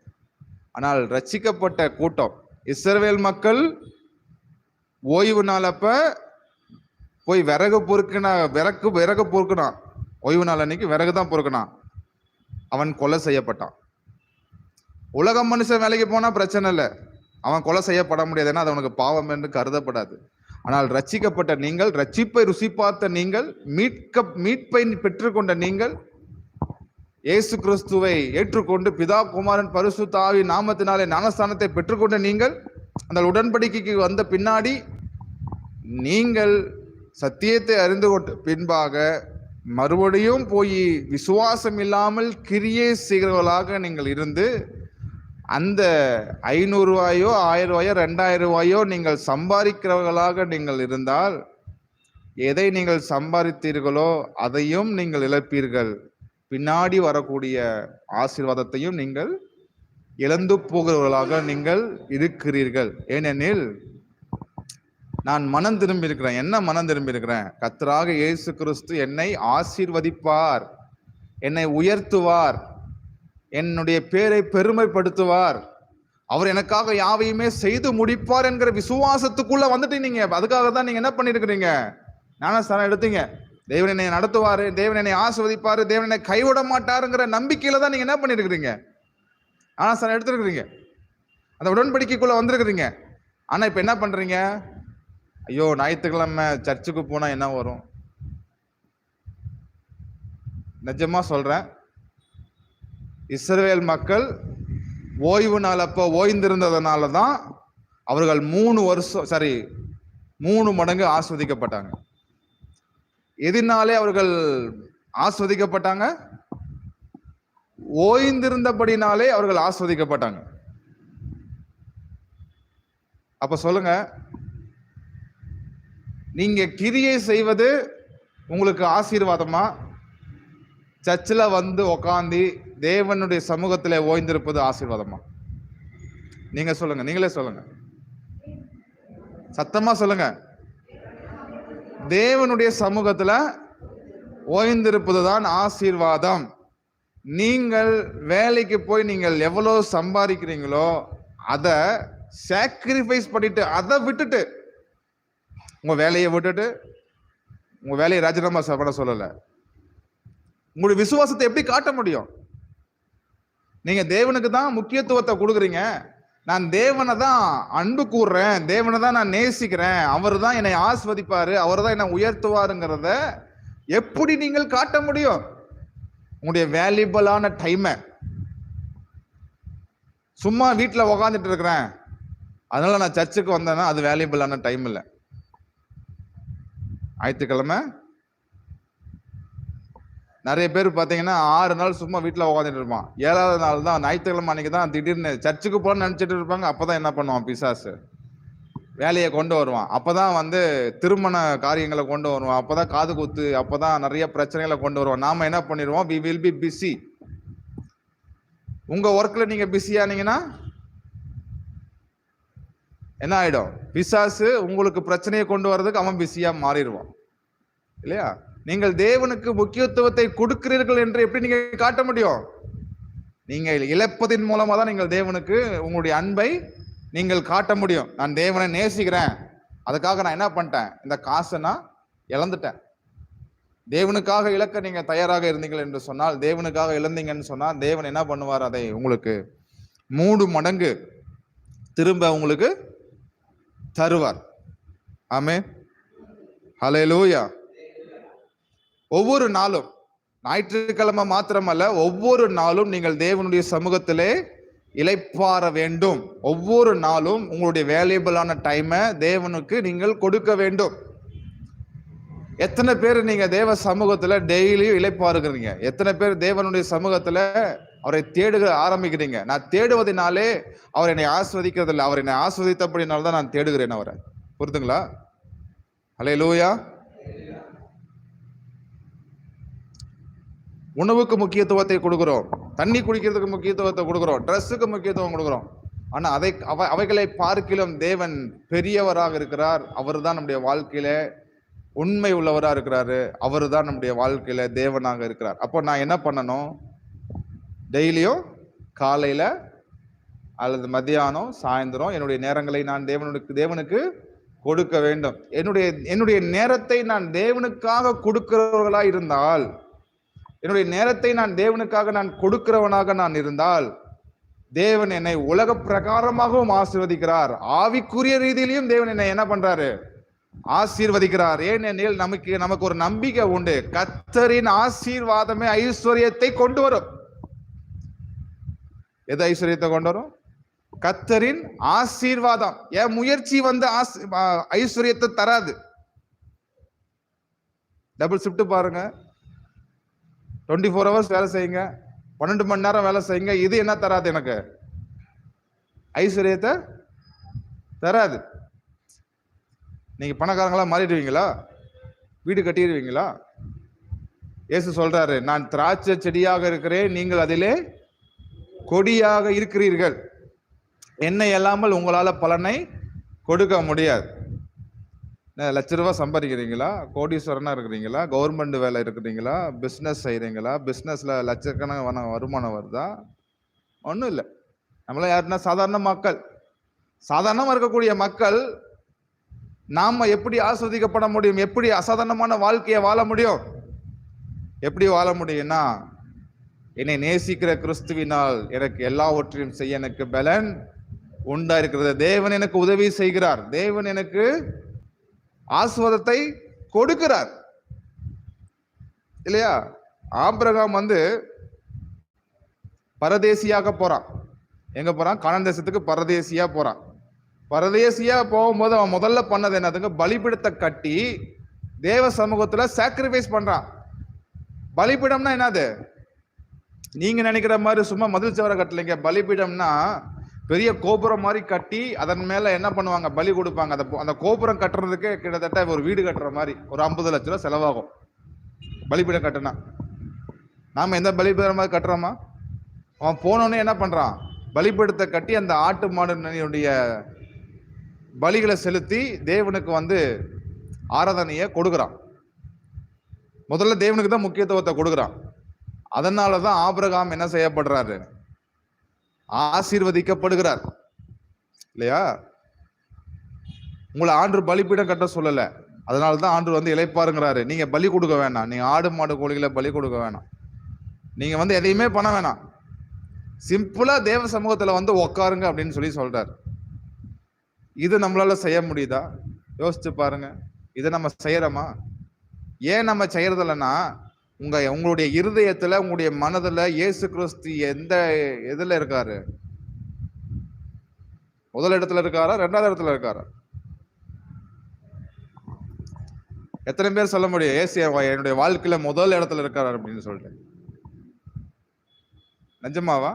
ஆனால் ரட்சிக்கப்பட்ட கூட்டம் இஸ்ரவேல் மக்கள் ஓய்வு நாளப்ப போய் விறகு பொறுக்கினான். ஓய்வு நாள் அன்னைக்கு விறகு தான் பொறுக்கினான். அவன் கொலை செய்யப்பட்டான். உலக மனுஷன் வேலைக்கு போனா பிரச்சனை இல்லை, அவன் கொலை செய்யப்பட முடியாது, ஏன்னா அது அவனுக்கு பாவம் என்று கருதப்படாது. ஆனால் ரட்சிக்கப்பட்ட நீங்கள், ரட்சிப்பை ருசி பார்த்த நீங்கள், மீட்பை பெற்றுக்கொண்ட நீங்கள், இயேசு கிறிஸ்துவை ஏற்றுக்கொண்டு பிதா குமாரன் பரிசுத்த ஆவி நாமத்தினாலே ஞானஸ்தானத்தை பெற்றுக்கொண்ட நீங்கள், அந்த உடன்படிக்கைக்கு வந்த பின்னாடி நீங்கள் சத்தியத்தை அறிந்து கொண்ட பின்பாக மறுபடியும் போய் விசுவாசம் இல்லாமல் கிரியை செய்கிறவர்களாக நீங்கள் இருந்து, அந்த 500 ரூபாயோ 1000 ரூபாயோ 2000 ரூபாயோ நீங்கள் சம்பாதிக்கிறவர்களாக நீங்கள் இருந்தால், எதை நீங்கள் சம்பாதித்தீர்களோ அதையும் நீங்கள் இழப்பீர்கள். பின்னாடி வரக்கூடிய ஆசீர்வாதத்தையும் நீங்கள் இழந்து போகிறவர்களாக நீங்கள் இருக்கிறீர்கள். ஏனெனில் நான் மனம் திரும்பி இருக்கிறேன். என்ன மனம் திரும்பி இருக்கிறேன்? கர்த்தராக இயேசு கிறிஸ்து என்னை ஆசீர்வதிப்பார். என்னை உயர்த்துவார், என்னுடைய பேரை பெருமைப்படுத்துவார், அவர் எனக்காக யாவையுமே செய்து முடிப்பார் என்கிற விசுவாசத்துக்குள்ள வந்துட்டு நீங்க அதுக்காக தான் நீங்க என்ன பண்ணிருக்கிறீங்க, ஞானஸ்தானம் எடுத்தீங்க. தேவன் என்னை நடத்துவாரு, தேவன் என்னை ஆசீர்வதிப்பாரு, தேவன் என்னை கைவிட மாட்டாருங்கிற நம்பிக்கையில தான் நீங்க என்ன பண்ணிருக்கிறீங்க, ஞானஸ்தானம் எடுத்திருக்கிறீங்க, அந்த உடன்படிக்கைக்குள்ள வந்திருக்கிறீங்க. ஆனா இப்ப என்ன பண்றீங்க, ஐயோ ஞாயிற்றுக்கிழமை சர்ச்சுக்கு போனா என்ன வரும்? நிஜமா சொல்றேன், இஸ்ரவேல் மக்கள் ஓய்வு நாள் அப்போ ஓய்ந்திருந்ததுனால தான் அவர்கள் 3 மடங்கு ஆஸ்வதிக்கப்பட்டாங்க. எதனாலே அவர்கள் ஆஸ்வதிக்கப்பட்டாங்க? ஓய்ந்திருந்தபடினாலே அவர்கள் ஆஸ்வதிக்கப்பட்டாங்க. அப்ப சொல்லுங்க, நீங்க கிரியை செய்வது உங்களுக்கு ஆசீர்வாதமா, சர்ச்சில் வந்து உக்காந்து தேவனுடைய சமூகத்தில் ஓய்ந்திருப்பது ஆசீர்வாதமா? நீங்க சொல்லுங்க, நீங்களே சொல்லுங்க, சத்தமா சொல்லுங்க. தேவனுடைய சமூகத்துல ஓய்ந்திருப்பது தான் ஆசீர்வாதம். நீங்கள் வேலைக்கு போய் நீங்கள் எவ்வளவு சம்பாதிக்கிறீங்களோ அதை சாக்ரிஃபைஸ் பண்ணிட்டு, அதை விட்டுட்டு, உங்க வேலையை விட்டுட்டு, உங்க வேலையை ராஜினாமா பண்ண சொல்லல, உங்களுடைய விசுவாசத்தை எப்படி காட்ட முடியும்? நீங்க தேவனுக்கு தான் முக்கியத்துவத்தை கொடுக்குறீங்க. நான் தேவனை தான் அன்பு கூறுறேன், தேவனை தான் நான் நேசிக்கிறேன், அவர் தான் என்னை ஆஸ்வதிப்பாரு, அவர் தான் என்னை உயர்த்துவாருங்கிறத எப்படி நீங்கள் காட்ட முடியும்? உங்களுடைய வேல்யூபிளான டைமை சும்மா வீட்டில் உக்காந்துட்டு இருக்கிறேன், அதனால நான் சர்ச்சுக்கு வந்தேன்னா அது வேல்யூபிளான டைம் இல்லை. ஞாயிற்றுக்கிழமை நிறைய பேர் பார்த்தீங்கன்னா 6 நாள் சும்மா வீட்டில் உட்காந்துட்டு இருப்பான். 7வது நாள் தான் ஞாயிற்றுக்கிழமை அன்னைக்கு தான் திடீர்னு சர்ச்சுக்கு போகணும்னு நினச்சிட்டு இருப்பாங்க. அப்போதான் என்ன பண்ணுவான், பிசாசு வேலையை கொண்டு வருவான். அப்போதான் வந்து திருமண காரியங்களை கொண்டு வருவான், அப்போதான் காது குத்து, அப்போதான் நிறைய பிரச்சனைகளை கொண்டு வருவான். நாம என்ன பண்ணிடுவோம், வி வில் பி பிஸி. உங்க ஒர்க்ல நீங்க பிஸியானீங்கன்னா என்ன ஆயிடும், பிசாசு உங்களுக்கு பிரச்சனையை கொண்டு வர்றதுக்கு அவன் பிஸியா மாறிடுவான் இல்லையா? நீங்கள் தேவனுக்கு முக்கியத்துவத்தை கொடுக்கிறீர்கள் என்று எப்படி நீங்க காட்ட முடியும்? நீங்கள் இழப்பதின் மூலமா தான் நீங்கள் தேவனுக்கு உங்களுடைய அன்பை நீங்கள் காட்ட முடியும். நான் தேவனை நேசிக்கிறேன், அதுக்காக நான் என்ன பண்ணிட்டேன், இந்த காசை நான் இழந்துட்டேன். தேவனுக்காக இழக்க நீங்க தயாராக இருந்தீங்கள் என்று சொன்னால், தேவனுக்காக இழந்தீங்கன்னு சொன்னால், தேவன் என்ன பண்ணுவார், அதை உங்களுக்கு 3 மடங்கு திரும்ப உங்களுக்கு தருவார். ஆமென், ஹல்லேலூயா. ஒவ்வொரு நாளும், ஞாயிற்றுக்கிழமை மாத்திரமல்ல, ஒவ்வொரு நாளும் நீங்கள் தேவனுடைய சமூகத்திலே இளைப்பாற வேண்டும். ஒவ்வொரு நாளும் உங்களுடைய வேல்யூபிளான டைமை தேவனுக்கு நீங்கள் கொடுக்க வேண்டும். எத்தனை பேர் நீங்க தேவ சமூகத்துல டெய்லியும் இளைப்பாறுகிறீங்க? எத்தனை பேர் தேவனுடைய சமூகத்துல அவரை தேடுக ஆரம்பிக்கிறீங்க? நான் தேடுவதனாலே அவர் என்னை ஆஸ்வதிக்கிறது இல்லை, அவர் என்னை ஆஸ்வதித்தபடினால்தான் நான் தேடுகிறேன் அவரை. புரியுதுங்களா? ஹல்லேலூயா. உணவுக்கு முக்கியத்துவத்தை கொடுக்கிறோம், தண்ணி குடிக்கிறதுக்கு முக்கியத்துவத்தை கொடுக்கிறோம், ட்ரெஸ்ஸுக்கு முக்கியத்துவம் கொடுக்கிறோம். ஆனா அவைகளை பார்க்கிலும் தேவன் பெரியவராக இருக்கிறார். அவர் தான் நம்முடைய வாழ்க்கையில உண்மை உள்ளவராக இருக்கிறாரு. அவர் தான் நம்முடைய வாழ்க்கையில தேவனாக இருக்கிறார். அப்போ நான் என்ன பண்ணணும், டெய்லியும் காலையில அல்லது மத்தியானம் சாயந்தரம் என்னுடைய நேரங்களை நான் தேவனுக்கு கொடுக்க வேண்டும். என்னுடைய நேரத்தை நான் தேவனுக்காக கொடுக்கிறவர்களா இருந்தால், என்னுடைய நேரத்தை நான் தேவனுக்காக நான் கொடுக்கிறவனாக நான் இருந்தால், தேவன் என்னை உலக பிரகாரமாகவும் ஆசீர்வதிக்கிறார், ஆவிக்குரிய ரீதியிலையும் தேவன் என்னை என்ன பண்றாரு, ஆசீர்வதிக்கிறார். ஏனெனில் நமக்கு ஒரு நம்பிக்கை உண்டு, கர்த்தரின் ஆசீர்வாதமே ஐஸ்வர்யத்தை கொண்டு வரும். எது ஐஸ்வர்யத்தை கொண்டு வரும்? கர்த்தரின் ஆசீர்வாதம். என் முயற்சி வந்து ஐஸ்வர்யத்தை தராது. டபுள் ஷிஃப்ட் பாருங்க, 24 hours வேலை செய்யுங்க, 12 மணி நேரம் வேலை செய்யுங்க, இது என்ன தராது, எனக்கு ஐஸ்வர்யத்தை தராது. நீங்க பணக்காரங்களா மாறிடுவீங்களா? வீடு கட்டிடுவீங்களா? இயேசு சொல்றாரு, நான் திராட்சை செடியாக இருக்கிறேன், நீங்கள் அதிலே கொடியாக இருக்கிறீர்கள். என்னை இல்லாமல் உங்களால பலனை கொடுக்க முடியாது. லட்ச ரூபா சம்பாதிக்கிறீங்களா? கோடீஸ்வரனா இருக்கிறீங்களா? கவர்மெண்ட் வேலை இருக்கிறீங்களா? பிஸ்னஸ் செய்கிறீங்களா? பிஸ்னஸில் லட்சக்கணக்கான வருமானம் வருதா? ஒன்றும் இல்லை. நம்மளாம் யாருன்னா சாதாரண மக்கள். சாதாரணமாக இருக்கக்கூடிய மக்கள் நாம் எப்படி ஆஸ்வதிக்கப்பட முடியும்? எப்படி அசாதாரணமான வாழ்க்கையை வாழ முடியும்? எப்படி வாழ முடியும்னா, என்னை நேசிக்கிற கிறிஸ்துவினால் எனக்கு எல்லாவற்றையும் செய்ய எனக்கு பலன் உண்டா இருக்கிறது. தேவன் எனக்கு உதவி செய்கிறார். தேவன் எனக்கு ஆசீர்வாதத்தை கொடுக்கிறார். இல்லையா? ஆபிரகாம் பரதேசியாக போறான். எங்க போறான்? கானான் தேசத்துக்கு பரதேசியா போறான். பரதேசியா போகும்போது அவன் முதல்ல பண்ணது என்னதுங்க? பலிபீடத்தை கட்டி தேவ சமூகத்துல சாக்ரிஃபைஸ் பண்றான். பலிபீடம்னா என்னது? நீங்க நினைக்கிற மாதிரி சும்மா மதில் சவரை கட்டலைங்க. பலிபீடம்னா பெரிய கோபுரம் மாதிரி கட்டி அதன் மேல என்ன பண்ணுவாங்க? பலி கொடுப்பாங்க. அந்த கோபுரம் கட்டுறதுக்கு கிட்டத்தட்ட ஒரு வீடு கட்டுற மாதிரி ஒரு 50 லட்ச ரூபா செலவாகும் பலிபீடம் கட்டுனா. நாம எந்த பலிபீடம் மாதிரி கட்டுறோமா? அவன் போனோடனே என்ன பண்றான்? பலிபீடத்தை கட்டி அந்த ஆட்டு மாடுடைய பலிகளை செலுத்தி தேவனுக்கு ஆராதனையை கொடுக்குறான். முதல்ல தேவனுக்கு தான் முக்கியத்துவத்தை கொடுக்குறான். அதனாலதான் ஆபிரகாம் என்ன செய்யப்படுறாரு? ஆசீர்வதிக்கப்படுகிறார். இல்லையா? உங்களை ஆண்டு பலிபீடம் கட்ட சொல்லல. அதனாலதான் ஆண்டு இளைப்பாருங்கிறாரு. நீங்க பலி கொடுக்க வேணாம். நீங்க ஆடு மாடு கோழிகளை பலி கொடுக்க வேணாம். நீங்க எதையுமே பண்ண வேணாம். சிம்பிளா தேவ சமூகத்துல உட்காருங்க அப்படின்னு சொல்லி சொல்றாரு. இது நம்மளால செய்ய முடியுதா? யோசிச்சு பாருங்க. இதை நம்ம செய்யறோமா? ஏன் நம்ம செய்யறதில்லைன்னா, உங்களுடைய இருதயத்துல உங்களுடைய மனதுல இயேசு கிறிஸ்து எதுல இருக்காரு? முதல் இடத்துல இருக்காரா? 2வது இடத்துல இருக்காரா? எத்தனை பேர் சொல்ல முடியும் இயேசு என்னுடைய வாழ்க்கையில முதல் இடத்துல இருக்காரு அப்படின்னு சொல்லிட்டு? நிஜமாவா?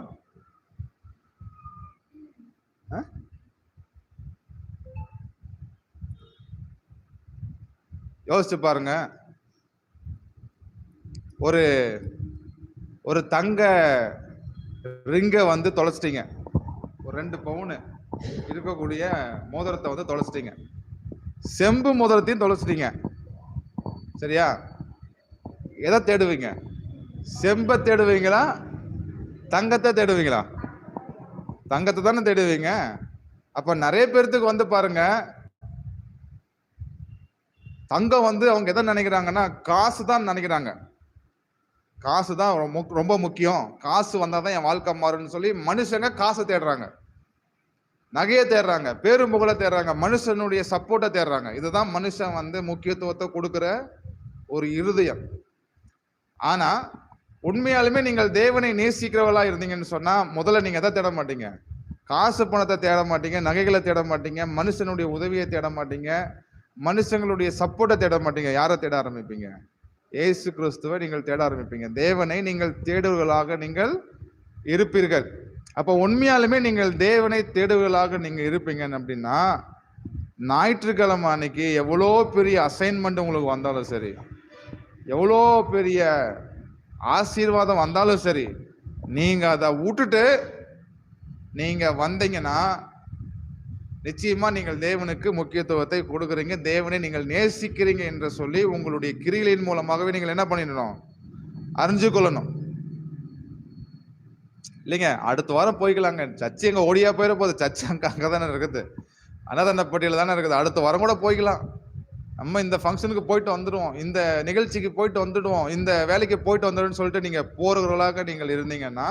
யோசிச்சு பாருங்க. ஒரு தங்க ரிங்க தொலைச்சிட்டீங்க. ஒரு 2 பவுன் இருக்கக்கூடிய மோதிரத்தை தொலைச்சிட்டீங்க. செம்பு மோதிரத்தையும் தொலைச்சிட்டீங்க. சரியா? எதை தேடுவீங்க? செம்பை தேடுவீங்களா? தங்கத்தை தேடுவீங்களா? தங்கத்தை தானே தேடுவீங்க. அப்ப நிறைய பேர்த்துக்கு பாருங்க, தங்கம் அவங்க எதை நினைக்கிறாங்கன்னா காசு தான் நினைக்கிறாங்க. காசு தான் ரொம்ப முக்கியம். காசு வந்தாதான் என் வாழ்க்கை மாறுன்னு சொல்லி மனுஷங்க காசை தேடுறாங்க, நகையை தேடுறாங்க, பேரும் புகழை தேடுறாங்க, மனுஷனுடைய சப்போர்ட்டை தேடுறாங்க. இதுதான் மனுஷன் முக்கியத்துவத்தை கொடுக்கிற ஒரு இருதயம். ஆனா உண்மையாலுமே நீங்கள் தேவனை நேசிக்கிறவளா இருந்தீங்கன்னு சொன்னா முதல்ல நீங்க எதை தேட மாட்டீங்க? காசு பணத்தை தேட மாட்டீங்க, நகைகளை தேட மாட்டீங்க, மனுஷனுடைய உதவியை தேட மாட்டீங்க, மனுஷங்களுடைய சப்போர்ட்டை தேட மாட்டீங்க. யாரை தேட ஆரம்பிப்பீங்க? இயேசு கிறிஸ்துவை நீங்கள் தேட ஆரம்பிப்பீங்க. தேவனை நீங்கள் தேடுவர்களாக நீங்கள் இருப்பீர்கள். அப்போ உண்மையாலுமே நீங்கள் தேவனை தேடுவர்களாக நீங்க இருப்பீங்க அப்படின்னா, ஞாயிற்றுக்கிழமை அன்னைக்கு எவ்வளோ பெரிய அசைன்மெண்ட் உங்களுக்கு வந்தாலும் சரி, எவ்வளோ பெரிய ஆசீர்வாதம் வந்தாலும் சரி, நீங்க அதை விட்டுட்டு நீங்க வந்தீங்கன்னா நிச்சயமா நீங்கள் தேவனுக்கு முக்கியத்துவத்தை கொடுக்குறீங்க, தேவனை நீங்கள் நேசிக்கிறீங்க என்று சொல்லி உங்களுடைய கிரிகளின் மூலமாகவே நீங்கள் என்ன பண்ணிடணும்? அறிஞ்சு கொள்ளணும். இல்லைங்க, அடுத்த வாரம் போய்க்கலாங்க. சர்ச்சு எங்க ஓடியா போயிட போகுது? சர்ச்சு அங்கதானே இருக்குது, அன்னதானப்பட்டியில தானே இருக்குது. அடுத்த வாரம் கூட போய்க்கலாம். நம்ம இந்த ஃபங்க்ஷனுக்கு போயிட்டு வந்துடுவோம், இந்த நிகழ்ச்சிக்கு போயிட்டு வந்துடுவோம், இந்த வேலைக்கு போயிட்டு வந்துடும்னு சொல்லிட்டு நீங்க போறவர்களாக நீங்கள் இருந்தீங்கன்னா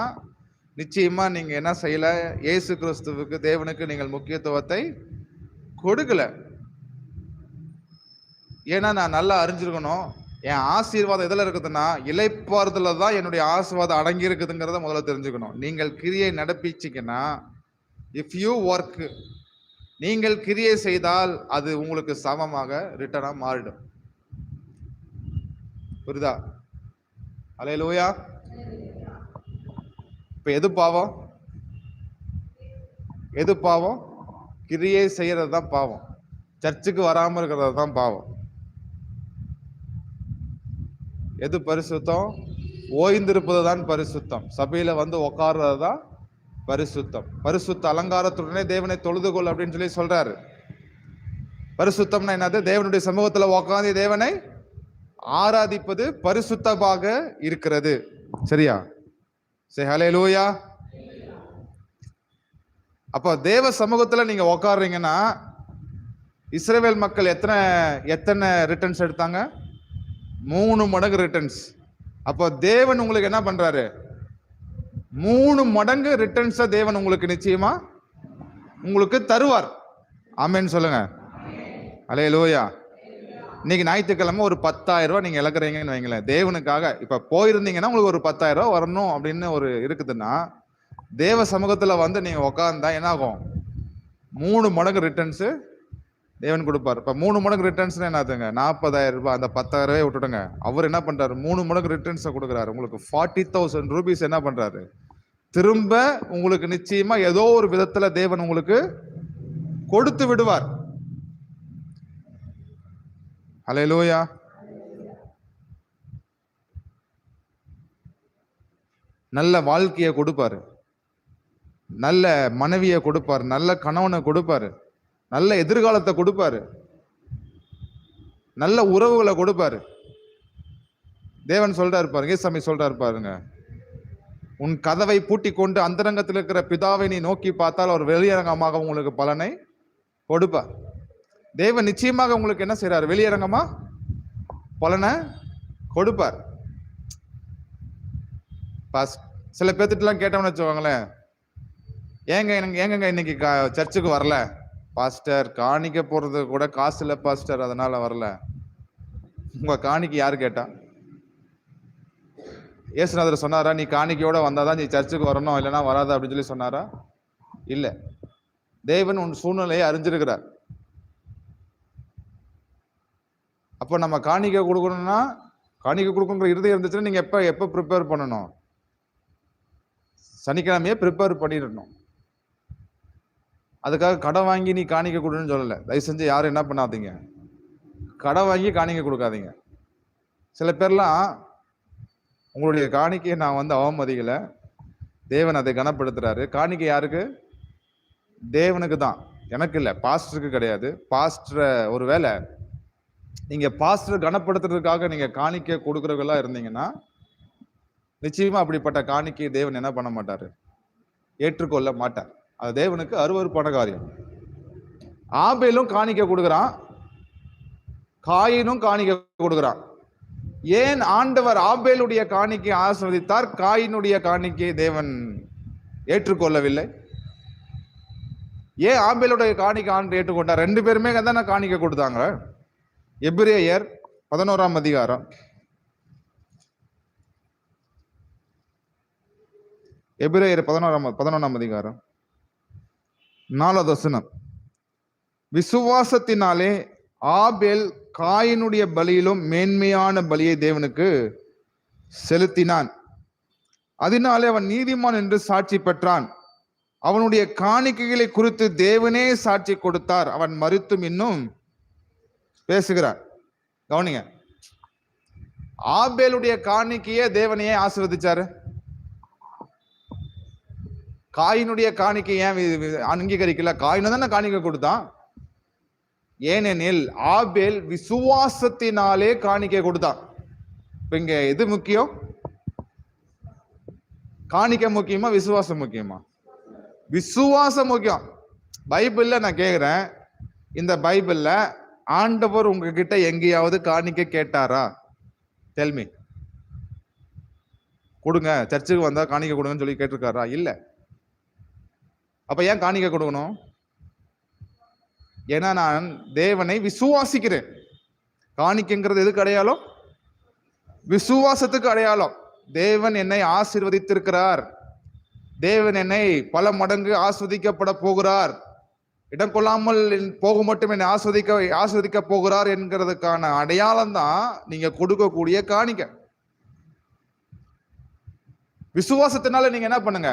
நிச்சயமா நீங்க என்ன செய்யல? இயேசு கிறிஸ்துவுக்கு, தேவனுக்கு நீங்கள் முக்கியத்துவத்தை கொடுக்கல. ஏன்னா நான் நல்லா அறிஞ்சிருக்கணும், என் ஆசீர்வாதம் எதுல இருக்குதுன்னா இளைப்பாறுதல தான் என்னுடைய ஆசீர்வாதம் அடங்கி இருக்குதுங்கிறத முதல்ல தெரிஞ்சுக்கணும். நீங்கள் கிரியை நடப்பிச்சிங்கன்னா, இஃப் யூ ஒர்க், நீங்கள் கிரியை செய்தால் அது உங்களுக்கு சமமாக ரிட்டனா மாறிடும். புரியுதா? அல்லேலூயா. இப்ப எது பாவம்? எது பாவம்? கிரியை செய்யறது தான் பாவம். சர்ச்சுக்கு வராம இருக்கிறது தான் பாவம். எது பரிசுத்தம்? ஓய்ந்திருப்பது தான் பரிசுத்தம். சபையில உட்கார்றது தான் பரிசுத்தம். பரிசுத்த அலங்காரத்துடனே தேவனை தொழுது கொள் அப்படின்னு சொல்லி சொல்றாரு. பரிசுத்தம்னா என்னது? தேவனுடைய சமூகத்துல உட்கார்ந்து தேவனை ஆராதிப்பது பரிசுத்தமாக இருக்கிறது. சரியா? சே ஹல்லேலூயா. அப்ப தேவ சமூகத்துல நீங்க உட்கார்றீங்கன்னா, இஸ்ரவேல் மக்கள் எத்தனை ரிட்டர்ன்ஸ் எடுத்தாங்க? 3 மடங்கு ரிட்டர்ன்ஸ். அப்போ தேவன் உங்களுக்கு என்ன பண்றாரு? 3 மடங்கு ரிட்டர்ன்ஸ் தேவன் உங்களுக்கு நிச்சயமா உங்களுக்கு தருவார். ஆமென் சொல்லுங்க. ஹல்லேலூயா. இன்னைக்கு ஞாயிற்றுக்கிழமை ஒரு 10,000 ரூபாய் நீங்க இழக்கிறீங்கன்னு வைங்களேன். தேவனுக்காக இப்ப போயிருந்தீங்கன்னா உங்களுக்கு ஒரு 10,000 ரூபாய் வரணும் அப்படின்னு ஒரு இருக்குதுன்னா, தேவ சமூகத்துல வந்து நீங்க உட்கார்ந்தா என்ன ஆகும்? 3 மடங்கு ரிட்டர்ன்ஸ் தேவன் கொடுப்பார். இப்ப 3 மடங்கு ரிட்டர்ன்ஸ் என்னதுங்க? 40,000 ரூபாய். அந்த 10,000 ரூபாய் விட்டுடுங்க. அவர் என்ன பண்றாரு? 3 மடங்கு ரிட்டர்ன்ஸ் கொடுக்குறாரு. உங்களுக்கு 40,000 ரூபீஸ் என்ன பண்றாரு? திரும்ப உங்களுக்கு நிச்சயமா ஏதோ ஒரு விதத்துல தேவன் உங்களுக்கு கொடுத்து விடுவார். ஹல்லேலூயா. நல்ல வாழ்க்கையை கொடுப்பாரு, நல்ல மனைவியை கொடுப்பாரு, நல்ல கணவனை கொடுப்பாரு, நல்ல எதிர்காலத்தை கொடுப்பாரு, நல்ல உறவுகளை கொடுப்பாரு. தேவன் சொல்றாரு பாருங்க, சாமி சொல்றாரு பாருங்க, உன் கதவை பூட்டி கொண்டு அந்தரங்கத்தில் இருக்கிற பிதாவை நீ நோக்கி பார்த்தால் அவர் வெளியரங்கமாக உங்களுக்கு பலனை கொடுப்பார். தேவன் நிச்சயமாக உங்களுக்கு என்ன செய்யறாரு? வெளியரங்கமா பலனை கொடுப்பார். சில பேர்த்துட்டுலாம் கேட்டோம்னு வச்சுக்கோங்களேன், ஏங்க இன்னைக்கு சர்ச்சுக்கு வரல பாஸ்டர்? காணிக்க போறது கூட காசு இல்லை பாஸ்டர், அதனால வரல. உங்க காணிக்கை யாரு கேட்டா? இயேசுநாதர் சொன்னாரா நீ காணிக்கையோட வந்தாதான் நீ சர்ச்சுக்கு வரணும், இல்லைன்னா வராத அப்படின்னு சொல்லி சொன்னாரா? இல்ல. தேவன் உன் சூழ்நிலையை அறிஞ்சிருக்கிறார். அப்ப நம்ம காணிக்கை கொடுக்கணும்னா, காணிக்கை கொடுக்கணுங்கிற இருதயம் இருந்துச்சுன்னா நீங்க எப்ப ப்ரிப்பேர் பண்ணணும்? சனிக்கிழமையே ப்ரிப்பேர் பண்ணிடணும். அதுக்காக கடன் வாங்கி நீ காணிக்கை கொடுன்னு சொல்லல. தயவு செஞ்சு யாரும் என்ன பண்ணாதீங்க, கடன் வாங்கி காணிக்கை கொடுக்காதீங்க. சில பேர்லாம் உங்களுடைய காணிக்கையை நான் வந்து அவமதிக்கல, தேவன் அதை கனப்படுத்துறாரு. காணிக்கை யாருக்கு? தேவனுக்கு தான், எனக்கு இல்லை, பாஸ்டருக்கு கிடையாது. பாஸ்டரை ஒருவேளை நீங்க பாஸ்டர் கனப்படுத்துறதுக்காக நீங்க காணிக்கை கொடுக்கறவங்களா இருந்தீங்கன்னா நிச்சயமா அப்படிப்பட்ட காணிக்கையை தேவன் என்ன பண்ண மாட்டாரு? ஏற்றுக்கொள்ள மாட்டார். அது தேவனுக்கு அருவருப்பான காரியம். ஆபேலும் காணிக்கை கொடுக்குறான், காயினும் காணிக்கை கொடுக்குறான். ஏன் ஆண்டவர் ஆபேலுடைய காணிக்கை ஆசீர்வதித்தார், காயினுடைய காணிக்கை தேவன் ஏற்றுக்கொள்ளவில்லை? ஏன் ஆபேலுடைய காணிக்கை ஆண்டு ஏற்றுக்கொண்டார்? 2 பேருமே தானே காணிக்கை கொடுத்தாங்க. எபிரேயர் 11ஆம் அதிகாரம், எபிரேயர் 11ஆம் அதிகாரம் 4வது வசனம். விசுவாசத்தினாலே ஆபேல் காயினுடைய பலியிலும் மேன்மையான பலியை தேவனுக்கு செலுத்தினான், அதனாலே அவன் நீதிமான் என்று சாட்சி பெற்றான். அவனுடைய காணிக்கைகளை குறித்து தேவனே சாட்சி கொடுத்தார், அவன் மரித்தும் இன்னும் பேசுகிறார். கவனிங்க, ஆபேலுடைய காணிக்கையே தேவனையே ஆசீர்வதிச்சாரு, காயினுடைய காணிக்கை ஏன் அங்கீகரிக்கல? காயினு தானே காணிக்கை கொடுத்தான். ஏனெனில் ஆபேல் விசுவாசத்தினாலே காணிக்கை கொடுத்தான். இப்ப இங்க எது முக்கியம்? காணிக்கை முக்கியமா விசுவாசம் முக்கியமா? விசுவாசம் முக்கியம். பைபிள்ல நான் கேக்குறேன், இந்த பைபிள்ல ஆண்டவர் உங்ககிட்ட எங்கேயாவது காணிக்கை கேட்டாரா? Tell me. கொடுங்க, சர்ச்சுக்கு வந்தா காணிக்கை கொடுங்கன்னு சொல்லி கேட்டிருக்காரா? இல்ல. அப்ப ஏன் காணிக்கை கொடுக்கணும்? ஏன்னா நான் தேவனை விசுவாசிக்கிறேன். காணிக்கைங்கிறது எதுக்கு அடையாளம்? விசுவாசத்துக்கு அடையாளம். தேவன் என்னை ஆசீர்வதித்திருக்கிறார், தேவன் என்னை பல மடங்கு ஆஸ்வதிக்கப்பட போகிறார், இடம் கொள்ளாமல் போக மட்டும் என்னை ஆஸ்வதிக்க போகிறார் என்கிறதுக்கான அடையாளம் தான் நீங்க கொடுக்கக்கூடிய காணிக்கை. விசுவாசத்தினால நீங்க என்ன பண்ணுங்க?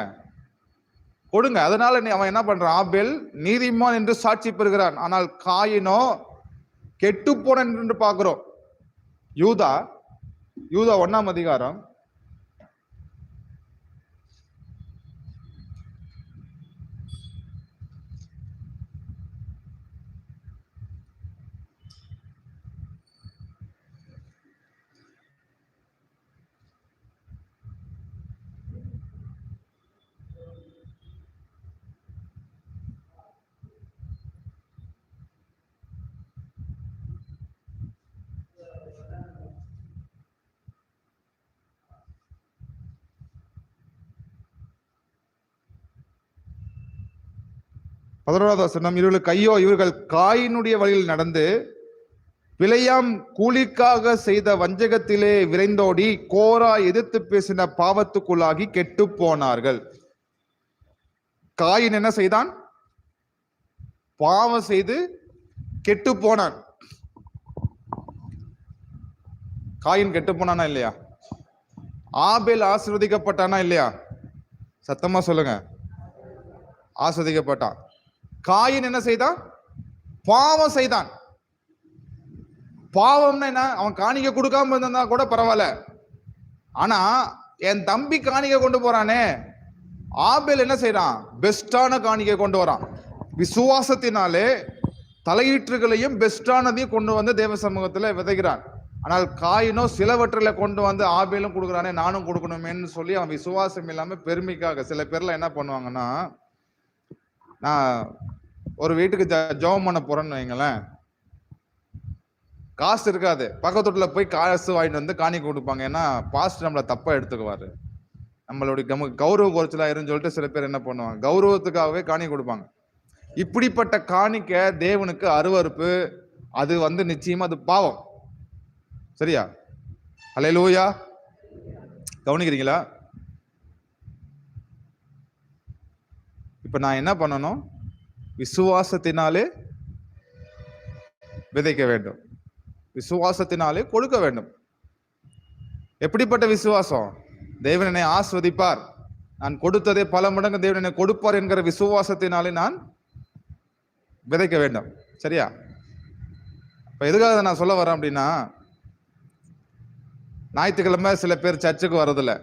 கொடுங்க. அதனால அவன் என்ன பண்றான்? ஆபேல் நீதிமான் என்று சாட்சி பெறுகிறான், ஆனால் காயினோ கெட்டு போன என்று பார்க்கிறோம். யூதா 1ஆம் அதிகாரம் 1 11வது வசனம், இவர்களுக்கு ஐயோ, இவர்கள் காயினுடைய வழியில் நடந்து விலையாம் கூலிக்காக செய்த வஞ்சகத்திலே விரைந்தோடி கோரா எதிர்த்து பேசின பாவத்துக்குள்ளாகி கெட்டு போனார்கள். காயின் என்ன செய்தான்? பாவம் செய்து கெட்டு போனான். காயின் கெட்டு போனானா இல்லையா? ஆபேல் ஆசீர்வதிக்கப்பட்டானா இல்லையா? சத்தமா சொல்லுங்க. ஆசீர்வதிக்கப்பட்டான். காயின் என்ன செய்தான்? பாவம் செய்தான். பாவம்னா என்ன? அவன் காணிக்கை கொடுக்காம இருந்தா கூட பரவாயில்ல. ஆனா என் தம்பி காணிக்கை கொண்டு போறானே, ஆபேல் என்ன செய்யறான்? பெஸ்டான காணிக்கை கொண்டு வரான். விசுவாசத்தினாலே தலையீற்றுகளையும் பெஸ்டானதையும் கொண்டு வந்து தேவ சமூகத்துல விதைக்கிறான். ஆனால் காயினோ சிலவற்றில கொண்டு வந்து ஆபேலும் கொடுக்குறானே, நானும் கொடுக்கணுமேன்னு சொல்லி அவன் விசுவாசம் இல்லாம பெருமைக்காக. சில பேர்ல என்ன பண்ணுவாங்கன்னா, நான் ஒரு வீட்டுக்கு ஜெபம் பண்ண போறேன்னு வைங்களேன், காசு இருக்காது, பக்கத்து வீட்டுல போய் காசு வாங்கிட்டு வந்து காணிக்கை கொடுப்பாங்க. ஏன்னா பாஸ்டர் நம்மளை தப்பா எடுத்துக்குவாரு, நம்மளுடைய கௌரவ குறைச்சலா இருன்னு சொல்லிட்டு சில பேர் என்ன பண்ணுவாங்க, கௌரவத்துக்காகவே காணிக்கை கொடுப்பாங்க. இப்படிப்பட்ட காணிக்கை தேவனுக்கு அருவருப்பு. அது வந்து நிச்சயமா அது பாவம். சரியா? அல்லேலூயா. கவனிக்கிறீங்களா? இப்ப நான் என்ன பண்ணணும்? விசுவாசத்தினாலே விதைக்க வேண்டும், விசுவாசத்தினாலே கொடுக்க வேண்டும். எப்படிப்பட்ட விசுவாசம்? தேவன் என்னை ஆஸ்வதிப்பார், நான் கொடுத்ததே பல மடங்கு தேவன் என்னை கொடுப்பார் என்கிற விசுவாசத்தினாலே நான் விதைக்க வேண்டும். சரியா? இப்ப எதுக்காக நான் சொல்ல வரேன் அப்படின்னா, ஞாயிற்றுக்கிழமை சில பேர் சர்ச்சுக்கு வர்றதில்ல.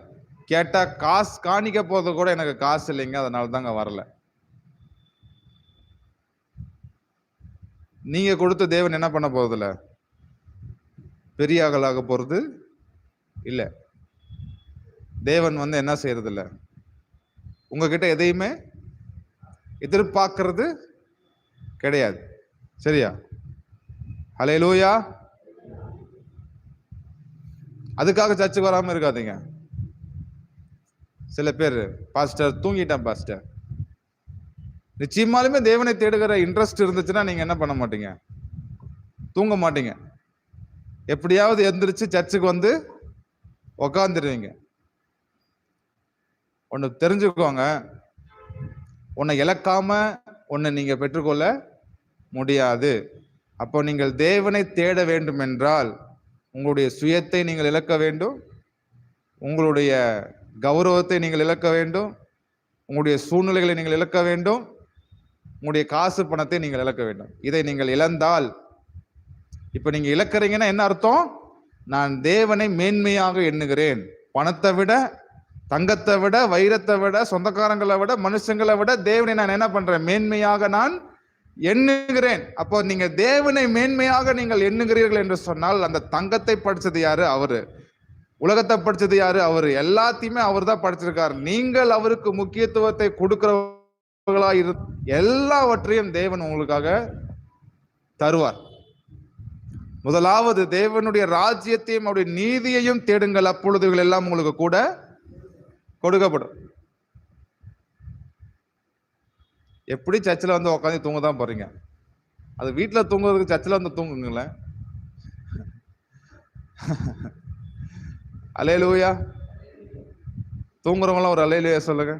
கேட்டா காசு காணிக்க போறது கூட எனக்கு காசு இல்லைங்க, அதனால தாங்க வரல. நீங்க கொடுத்த தேவன் என்ன பண்ண போறதில்ல, பெரிய ஆகலாக போறது இல்ல. தேவன் வந்து என்ன செய்யறது இல்ல, உங்ககிட்ட எதையுமே எதிர்பார்க்கறது கிடையாது. சரியா? ஹல்லேலூயா. அதுக்காக சர்ச்சுக்கு வராம இருக்காதீங்க. சில பேர், பாஸ்டர் தூங்கிட்டான் பாஸ்டர். நிச்சயமாலுமே தேவனை தேடுகிற இன்ட்ரெஸ்ட் இருந்துச்சுன்னா நீங்க என்ன பண்ண மாட்டீங்க? தூங்க மாட்டீங்க. எப்படியாவது எந்திரிச்சு சர்ச்சுக்கு வந்து உக்காந்துருவீங்க. ஒன்னு தெரிஞ்சுக்கோங்க, உன்னை இழக்காம உன்னை நீங்க பெற்றுக்கொள்ள முடியாது. அப்போ நீங்கள் தேவனை தேட வேண்டும் என்றால் உங்களுடைய சுயத்தை நீங்கள் இழக்க வேண்டும், உங்களுடைய கௌரவத்தை நீங்கள் இழக்க வேண்டும், உங்களுடைய சூழ்நிலைகளை நீங்கள் இழக்க வேண்டும், உங்களுடைய காசு பணத்தை நீங்கள் இழக்க வேண்டும். இதை நீங்கள் இழந்தால், இப்ப நீங்க இழக்கிறீங்கன்னா என்ன அர்த்தம்? நான் தேவனை மேன்மையாக எண்ணுகிறேன். பணத்தை விட, தங்கத்தை விட, வைரத்தை விட, சொந்தக்காரங்களை விட, மனுஷங்களை விட தேவனை நான் என்ன பண்றேன்? மேன்மையாக நான் எண்ணுகிறேன். அப்போ நீங்க தேவனை மேன்மையாக நீங்கள் எண்ணுகிறீர்கள் என்று சொன்னால், அந்த தங்கத்தை படிச்சது யாரு? அவரு. உலகத்தை படிச்சது யாரு? அவரு. எல்லாத்தையுமே அவர் தான் படிச்சிருக்காரு. நீங்கள் அவருக்கு முக்கியத்துவத்தை கொடுக்கிறவர்களா எல்லாவற்றையும் தேவன் உங்களுக்காக தருவார். முதலாவது தேவனுடைய ராஜ்யத்தையும் அவருடைய நீதியையும் தேடுங்கள், அப்பொழுது எல்லாம் உங்களுக்கு கூட கொடுக்கப்படும். எப்படி சர்ச்சில் வந்து உட்காந்து தூங்க தான் போறீங்க? அது வீட்டில் தூங்குறதுக்கு சர்ச்சில் வந்து தூங்குங்களேன். அல்லேலூயா. தூங்குறவங்களாம் ஒரு அல்லேலூயா சொல்லுங்க.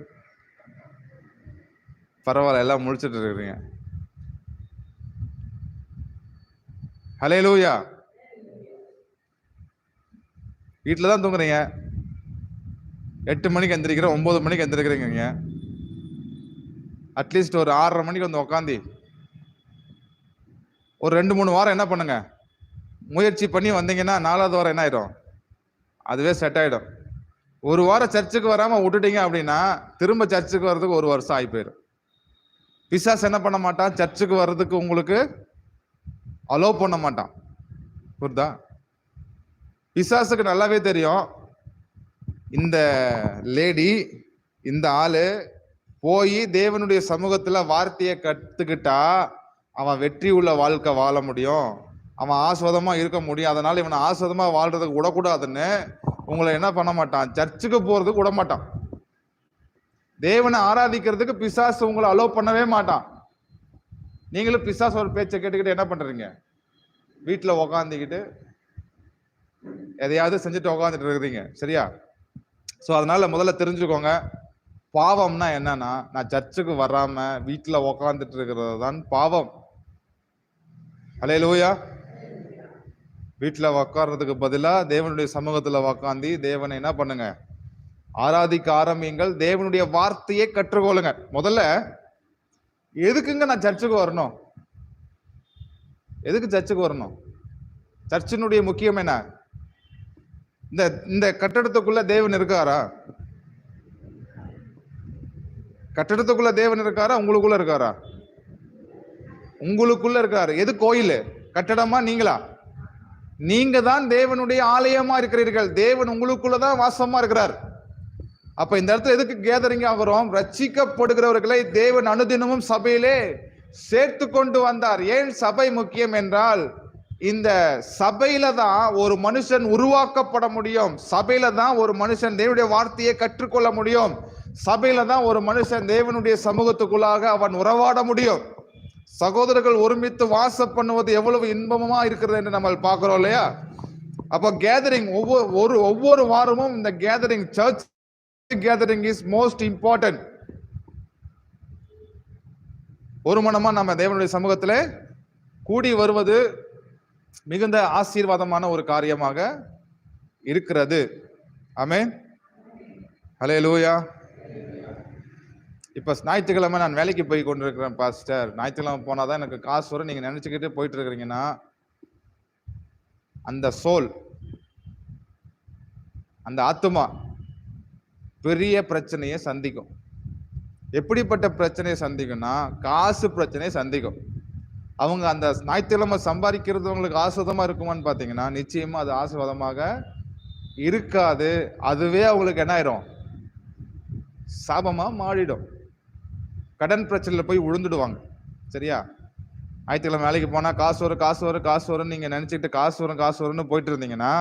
பரவாயில்ல, எல்லாம் முழிச்சிட்டு இருக்கிறீங்க. அல்லேலூயா. வீட்டில் தான் தூங்குறீங்க, 8 மணிக்கு எந்திரிக்கிறேன், 9 மணிக்கு எந்திரிக்கிறீங்க. அட்லீஸ்ட் ஒரு 6:30 மணிக்கு வந்து உக்காந்து ஒரு 2-3 வாரம் என்ன பண்ணுங்க, முயற்சி பண்ணி வந்தீங்கன்னா 4வது வாரம் என்ன ஆயிடும்? அதுவே செட் ஆயிடும். ஒரு வாரம் சர்ச்சுக்கு வராம விட்டுட்டீங்க அப்படின்னா திரும்ப சர்ச்சுக்கு வர்றதுக்கு 1 வருஷம் ஆகி போயிடும். பிசாசு என்ன பண்ண மாட்டான்? சர்ச்சுக்கு வர்றதுக்கு உங்களுக்கு அலோவ் பண்ண மாட்டான். புரியுதா? பிசாசுக்கு நல்லாவே தெரியும், இந்த லேடி, இந்த ஆளு போய் தேவனுடைய சமூகத்துல வார்த்தையை கத்துக்கிட்டா அவன் வெற்றி உள்ள வாழ்க்கை வாழ முடியும், அவன் ஆஸ்வதமா இருக்க முடியும். அதனால இவனை ஆஸ்வதமா வாழ்றதுக்கு விடக்கூடாதுன்னு உங்களை என்ன பண்ண மாட்டான்? சர்ச்சுக்கு போறதுக்கு விட மாட்டான். தேவனை ஆராதிக்கிறதுக்கு பிசாசு உங்களை அலோவ் பண்ணவே மாட்டான். நீங்களும் பிசாசு ஒரு பேச்சை கேட்டுக்கிட்டு என்ன பண்றீங்க? வீட்டுல உக்காந்துக்கிட்டு எதையாவது செஞ்சுட்டு உக்காந்துட்டு இருக்கிறீங்க. சரியா? சோ அதனால முதல்ல தெரிஞ்சுக்கோங்க, பாவம்னா என்னன்னா, நான் சர்ச்சுக்கு வராம வீட்டுல உக்காந்துட்டு இருக்கிறது தான் பாவம். அல்லேலூயா. வீட்டுல உக்காடுறதுக்கு பதிலா தேவனுடைய சமூகத்துல உக்காந்தி தேவனை என்ன பண்ணுங்க? ஆராதிக்க ஆரம்பியுங்கள். தேவனுடைய வார்த்தையை கற்றுக்கொள்ளுங்க. முதல்ல எதுக்குங்க நான் சர்ச்சுக்கு வரணும்? எதுக்கு சர்ச்சுக்கு வரணும்? சர்ச்சினுடைய முக்கியம் என்ன? இந்த கட்டடத்துக்குள்ள தேவன் இருக்காரா? கட்டடத்துக்குள்ள தேவன் இருக்காரா? உங்களுக்குள்ள இருக்காரா? உங்களுக்குள்ள இருக்காரு. எது கோயில்? கட்டடமா? நீங்களா? நீங்க தான் தேவனுடைய ஆலயமா இருக்கிறீர்கள். தேவன் உங்களுக்குள்ளதான் வாசமா இருக்கிறார். அப்ப இந்த இடத்துல எதுக்கு கேதரிங் ஆகிறோம்? ரட்சிக்கப்படுகிறவர்களை தேவன் அனுதினமும் சபையிலே சேர்த்து கொண்டு வந்தார். ஏன் சபை முக்கியம் என்றால், இந்த சபையில தான் ஒரு மனுஷன் உருவாக்கப்பட முடியும். சபையில தான் ஒரு மனுஷன் தேவனுடைய வார்த்தையை கற்றுக்கொள்ள முடியும். சபையில தான் ஒரு மனுஷன் தேவனுடைய சமூகத்துக்குள்ளாக அவன் உறவாட முடியும். சகோதரர்கள் ஒருமித்து வாசம் பண்ணுவது எவ்வளவு இன்பமா இருக்கிறது என்று நம்ம பார்க்கிறோம் இல்லையா? அப்போ கேதரிங் ஒவ்வொரு வாரமும் இந்த gathering, church gathering is most important. ஒரு மனமா நம்ம தேவனுடைய சமூகத்துல கூடி வருவது மிகுந்த ஆசீர்வாதமான ஒரு காரியமாக இருக்கிறது. ஆமென். ஹல்லேலூயா. இப்ப ஞாயிற்றுக்கிழமை நான் வேலைக்கு போய் கொண்டிருக்கிறேன் பாஸ்டர். ஞாயிற்றுக்கிழமை போனாதான் எனக்கு காசு வரும் நீங்க நினைச்சுக்கிட்டு போயிட்டு இருக்கிறீங்கன்னா, அந்த சோல், அந்த ஆத்துமா பெரிய பிரச்சனையை சந்திக்கும். எப்படிப்பட்ட பிரச்சனையை சந்திக்கும்னா, காசு பிரச்சனையை சந்திக்கும். அவங்க அந்த ஞாயிற்றுக்கிழமை சம்பாதிக்கிறது உங்களுக்கு ஆசிர்வாதமா இருக்குமான்னு பாத்தீங்கன்னா, நிச்சயமா அது ஆசீர்வாதமாக இருக்காது. அதுவே அவங்களுக்கு என்ன ஆயிரும்? சாபமா மாறிடும். கடன் பிரச்சனையில போய் விழுந்துடுவாங்க. சரியா? ஞாயிற்றுக்கிழமை வேலைக்கு போனா காசு வரும் காசு வரும் காசு வரும் நீங்க நினைச்சிட்டு காசு வரும்னு போயிட்டு இருந்தீங்கன்னா,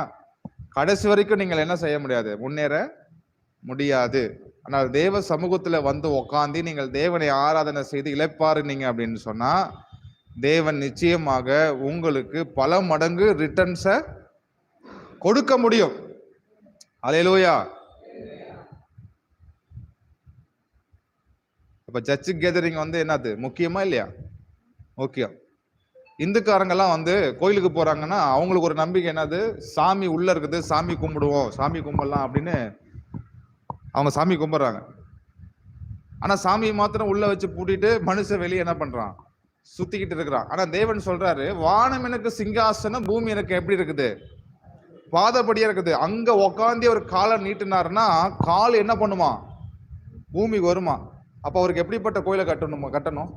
கடைசி வரைக்கும் நீங்கள் என்ன செய்ய முடியாது? முன்னேற முடியாது. ஆனால் தேவ சமூகத்துல வந்து உக்காந்தி நீங்கள் தேவனை ஆராதனை செய்து இளைப்பாறுனீங்க அப்படின்னு சொன்னா, தேவன் நிச்சயமாக உங்களுக்கு பல மடங்கு ரிட்டர்ன்ஸை கொடுக்க முடியும். அல்லேலூயா. அப்ப சர்ச் கேதரிங் வந்து என்னது? முக்கியமா இல்லையா? முக்கியம். இந்துக்காரங்கெல்லாம் வந்து கோயிலுக்கு போறாங்கன்னா அவங்களுக்கு ஒரு நம்பிக்கை என்னது? சாமி உள்ள இருக்குது, சாமி கும்பிடுவோம், சாமி கும்பிடலாம் அப்படின்னு அவங்க சாமி கும்பிடுறாங்க. ஆனா சாமியை மாத்திரம் உள்ள வச்சு பூட்டிட்டு மனுஷன் வெளியே என்ன பண்றான்? சுத்திக்கிட்டு இருக்கிறான். ஆனா தேவன் சொல்றாரு, வானம் எனக்கு சிங்காசனம், பூமி எனக்கு எப்படி இருக்குது? பாதப்படியா இருக்குது. அங்க உக்காந்து ஒரு காலை நீட்டினாருன்னா கால் என்ன பண்ணுமா? பூமிக்கு வருமா? அப்ப அவருக்கு எப்படிப்பட்ட கோயிலை கட்டணும்?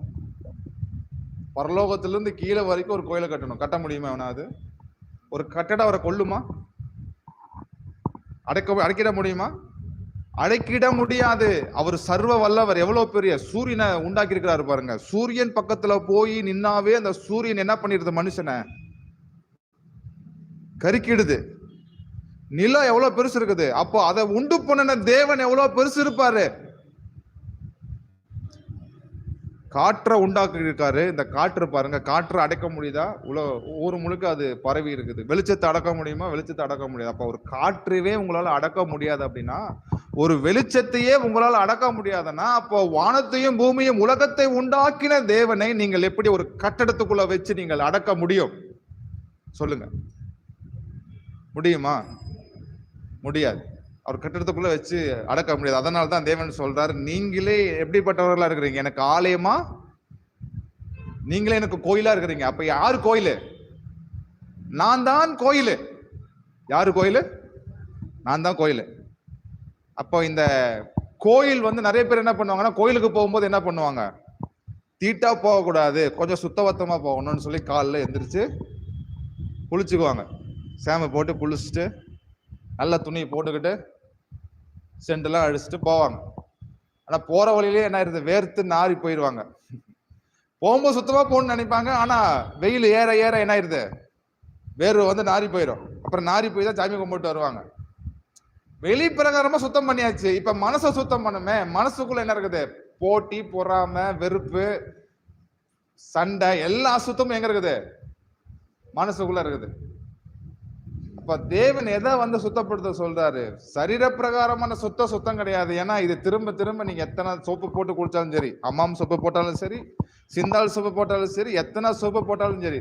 பரலோகத்திலிருந்து கீழே வரைக்கும் ஒரு கோயிலை கட்டணும். கட்ட முடியுமா அவனாவது? ஒரு கட்டடம் அவரை கொல்லுமா? அடக்கிட முடியுமா? அடக்கிட முடியாது. அவர் சர்வ வல்லவர். எவ்வளவு பெரிய சூரியனை உண்டாக்கி இருக்கிறாரு பாருங்க. சூரியன் பக்கத்துல போய் நின்னாவே அந்த சூரியன் என்ன பண்ணிடுது? மனுஷனை கருக்கிடுது. நிலம் எவ்வளவு பெருசு இருக்குது. அப்போ அதை உண்டு பண்ணின தேவன் எவ்வளவு பெருசு இருப்பாரு? காற்றை உண்டாக்கி இருக்காரு. இந்த காற்று பாருங்க, காற்றை அடக்க முடியுதா? ஊர் முழுக்க அது பரவி இருக்குது. வெளிச்சத்தை அடக்க முடியுமா? வெளிச்சத்தை அடக்க முடியாது. அப்ப ஒரு காற்றுவே உங்களால அடக்க முடியாது அப்படின்னா, ஒரு வெளிச்சத்தையே உங்களால் அடக்க முடியாதுன்னா, அப்போ வானத்தையும் பூமியும் உலகத்தை உண்டாக்கின தேவனை நீங்கள் எப்படி ஒரு கட்டடத்துக்குள்ள வச்சு நீங்கள் அடக்க முடியும்? சொல்லுங்க, முடியுமா? முடியாது. அவர் கட்டடத்துக்குள்ள வச்சு அடக்க முடியாது. அதனால தான் தேவன் சொல்றாரு, நீங்களே எப்படிப்பட்டவர்களா இருக்கிறீங்க? எனக்கு ஆலயமா, நீங்களே எனக்கு கோயிலா இருக்கிறீங்க. அப்ப யாரு கோயிலு? நான் தான் கோயிலு. யாரு கோயிலு? நான் தான் கோயிலு. அப்போ இந்த கோயில் வந்து நிறைய பேர் என்ன பண்ணுவாங்கன்னா, கோயிலுக்கு போகும்போது என்ன பண்ணுவாங்க? தீட்டா போகக்கூடாது, கொஞ்சம் சுத்தபத்தமா போகணும்னு சொல்லி காலில் எந்திரிச்சு குளிச்சுக்குவாங்க. சேமை போட்டு குளிச்சுட்டு நல்ல துணி போட்டுக்கிட்டு சென்டெல்லாம் அடிச்சுட்டு போவாங்க. ஆனா போற வழியிலே என்ன ஆயிருது? வேர்த்து நாரி போயிடுவாங்க. போகும்போது சுத்தமா போகணும்னு நினைப்பாங்க. ஆனா வெயில் ஏற ஏற என்ன ஆயிருது? வேர்வை வந்து நாரி போயிடும். அப்புறம் நாரி போய் தான் சாமி கும்பிட்டு வருவாங்க. வெளி பிரகாரமா சுத்தம் பண்ணியாச்சு. இப்ப மனசை சுத்தம் பண்ணுமே. மனசுக்குள்ள என்ன இருக்குது? போட்டி, பொறாமை, வெறுப்பு, சண்டை, எல்லா அசுத்தமும் எங்க இருக்குது? மனசுக்குள்ள இருக்குது. அப்ப தேவன் எதை வந்து சுத்தப்படுத்த சொல்றாரு? சரீர பிரகாரமான சுத்தம் கிடையாது. ஏன்னா இது திரும்ப திரும்ப நீங்க எத்தனை சோப்பு போட்டு குளிச்சாலும் சரி, அம்மாம் சோப்பு போட்டாலும் சரி, சிந்தால் சோப்பு போட்டாலும் சரி, எத்தனை சோப்பு போட்டாலும் சரி,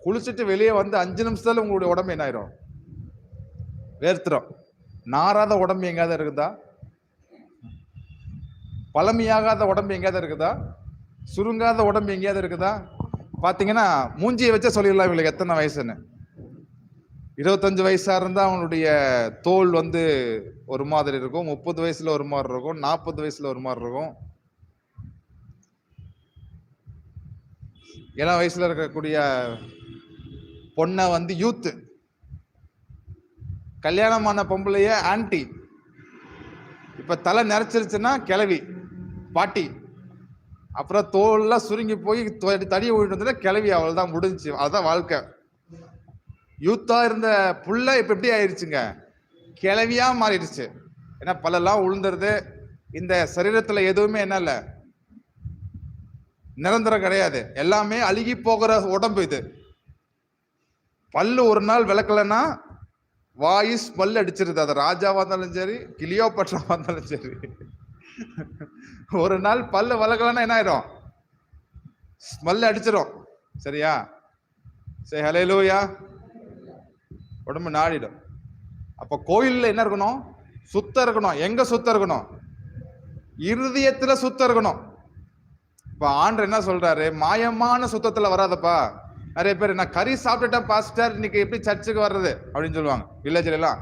குளிச்சுட்டு வெளியே வந்து 5 நிமிஷத்துல உங்களுடைய உடம்பு என்ன ஆயிரும்? வேர்த்துரும். நாராத உடம்பு எங்கேயாவது இருக்குதா? பழமையாகாத உடம்பு எங்கேயாவது இருக்குதா? சுருங்காத உடம்பு எங்கேயாவது இருக்குதா? பாத்தீங்கன்னா மூஞ்சியை வச்சே சொல்லிடலாம் இவங்களுக்கு எத்தனை வயசுன்னு. 25 வயசா இருந்தா அவனுடைய தோல் வந்து ஒரு மாதிரி இருக்கும், 30 வயசுல ஒரு மாதிரி இருக்கும், 40 வயசுல ஒரு மாதிரி இருக்கும். இளம் வயசுல இருக்கக்கூடிய பொண்ணை வந்து யூத்து, கல்யாணமான பொம்பளைய ஆன்டி, இப்ப தலை நிறைச்சிருச்சுன்னா கிளவி பாட்டி, அப்புறம் தோல்லாம் சுருங்கி போய் தடி ஓடிட்டு கிளவி, அவள் தான் முடிஞ்சு. அதுதான் வாழ்க்கை. யூத்தா இருந்த புள்ள இப்ப எப்படி ஆயிடுச்சுங்க? கிளவியா மாறிடுச்சு. ஏன்னா பல்லெல்லாம் உளுந்துருது. இந்த சரீரத்துல எதுவுமே என்ன இல்ல, நிரந்தரம் கிடையாது. எல்லாமே அழுகி போகிற உடம்பு இது. பல்லு ஒரு நாள் விளக்கலன்னா வாய்ஸ் பல்லு அடிச்சிருது. அது ராஜாவா இருந்தாலும் சரி, கிளியோபட்ராவா இருந்தாலும் சரி. ஒரு நாள் பல்லு வளர்க்கலன்னா என்ன ஆயிடும்? ஸ்மெல் அடிச்சிடும். சரியா? சரி, ஹல்லேலூயா. உடம்பு நாடிடும். அப்ப கோயில்ல என்ன இருக்கணும்? சுத்தம் இருக்கணும். எங்க சுத்தம் இருக்கணும்? இருதயத்துல சுத்தம் இருக்கணும். இப்ப ஆண்டவர் என்ன சொல்றாரு? மாயமான சுத்தத்துல வராதப்பா. நிறைய பேர் நான் கறி சாப்பிட்டுட்டேன் பாஸ்டர், இன்னைக்கு எப்படி சர்ச்சுக்கு வர்றது அப்படின்னு சொல்லுவாங்க வில்லேஜ்ல எல்லாம்.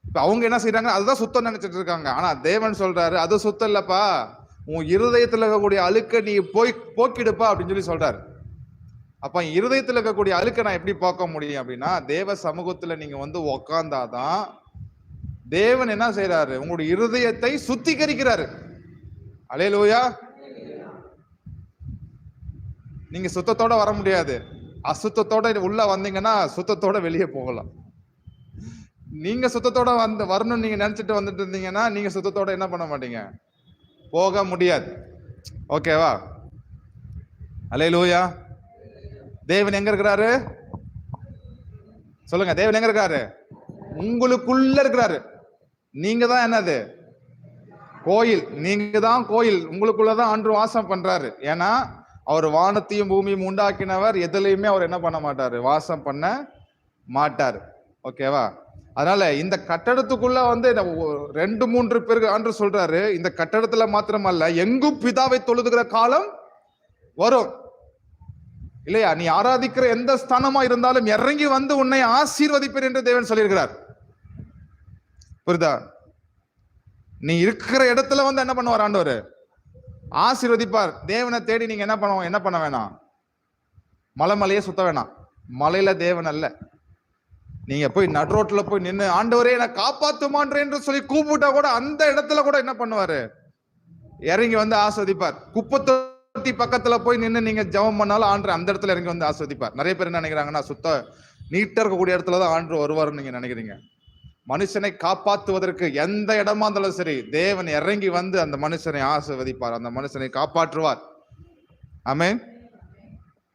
இப்ப அவங்க என்ன செய்யறாங்க? அதுதான் சுத்தம் நினைச்சிட்டு இருக்காங்க. ஆனா தேவன் சொல்றாரு அது சுத்தம் இல்லப்பா, உன் இருதயத்துல இருக்கக்கூடிய அழுக்க நீ போய் போக்கிடுப்பா அப்படின்னு சொல்லி சொல்றாரு. அப்ப இருதயத்துல இருக்கக்கூடிய அழுக்க நான் எப்படி போக்க முடியும் அப்படின்னா, தேவ சமூகத்துல நீங்க வந்து உக்காந்தாதான் தேவன் என்ன செய்யறாரு? உங்களுடைய இருதயத்தை சுத்திகரிக்கிறாரு. அல்லேலூயா. நீங்க சுத்தத்தோட வர முடியாது. அசுத்தத்தோட உள்ள வந்தீங்கன்னா சுத்தத்தோட வெளியே போகலாம். நீங்க சுத்தத்தோட வந்து வரணும்னு நீங்க நினைச்சிட்டு வந்துட்டு இருந்தீங்கன்னா நீங்க சுத்தத்தோட என்ன பண்ண மாட்டீங்க? போக முடியாது. ஓகேவா? அல்லேலூயா. தேவன் எங்க இருக்கிறாரு? சொல்லுங்க. தேவன் எங்க இருக்காரு? உங்களுக்குள்ள இருக்கிறாரு. நீங்க தான் என்னது? கோயில். நீங்க தான் கோயில். உங்களுக்குள்ளதான் ஆண்டு வாசம் பண்றாரு. ஏன்னா அவர் வானத்தையும் பூமியும் உண்டாக்கினவர். எதுலையுமே அவர் என்ன பண்ண மாட்டாரு? வாசம் பண்ண மாட்டாரு. ஓகேவா? அதனால இந்த கட்டடத்துக்குள்ள வந்து 2-3 பேருக்கு ஆண்டு சொல்றாரு, இந்த கட்டடத்துல மாத்திரமல்ல எங்கும் பிதாவை தொழுதுகிற காலம் வரும் இல்லையா? நீ ஆராதிக்கிற எந்த ஸ்தானமா இருந்தாலும் இறங்கி வந்து உன்னை ஆசீர்வதிப்பேன் என்று தேவன் சொல்லியிருக்கிறார். புரியுதா? நீ இருக்கிற இடத்துல வந்து என்ன பண்ணுவார் ஆண்டவர்? ஆசீர்வதிப்பார். தேவனை தேடி நீங்க என்ன பண்ண வேணாம்? மலையே சுத்த வேணாம். மலையில தேவன் அல்ல. நீங்க போய் நடுரோட்ல போய் நின்று ஆண்டவரே என்ன காப்பாத்துமான்றே என்று சொல்லி கூப்பிட்டா கூட அந்த இடத்துல கூட என்ன பண்ணுவாரு? இறங்கி வந்து ஆஸ்வதிப்பார். குப்பத்தொட்டி பக்கத்துல போய் நின்று நீங்க ஜெபம் பண்ணாலும் ஆண்டு அந்த இடத்துல இறங்கி வந்து ஆஸ்வதிப்பார். நிறைய பேர் என்ன நினைக்கிறாங்கன்னா, சுத்த நீட்டா இருக்கக்கூடிய இடத்துலதான் ஆண்டு வருவாருன்னு நீங்க நினைக்கிறீங்க. மனுஷனை காப்பாற்றுவதற்கு எந்த இடமா இருந்தாலும் சரி, தேவன் இறங்கி வந்து அந்த மனுஷனை ஆசீர்வதிப்பார், அந்த மனுஷனை காப்பாற்றுவார். ஆமென்.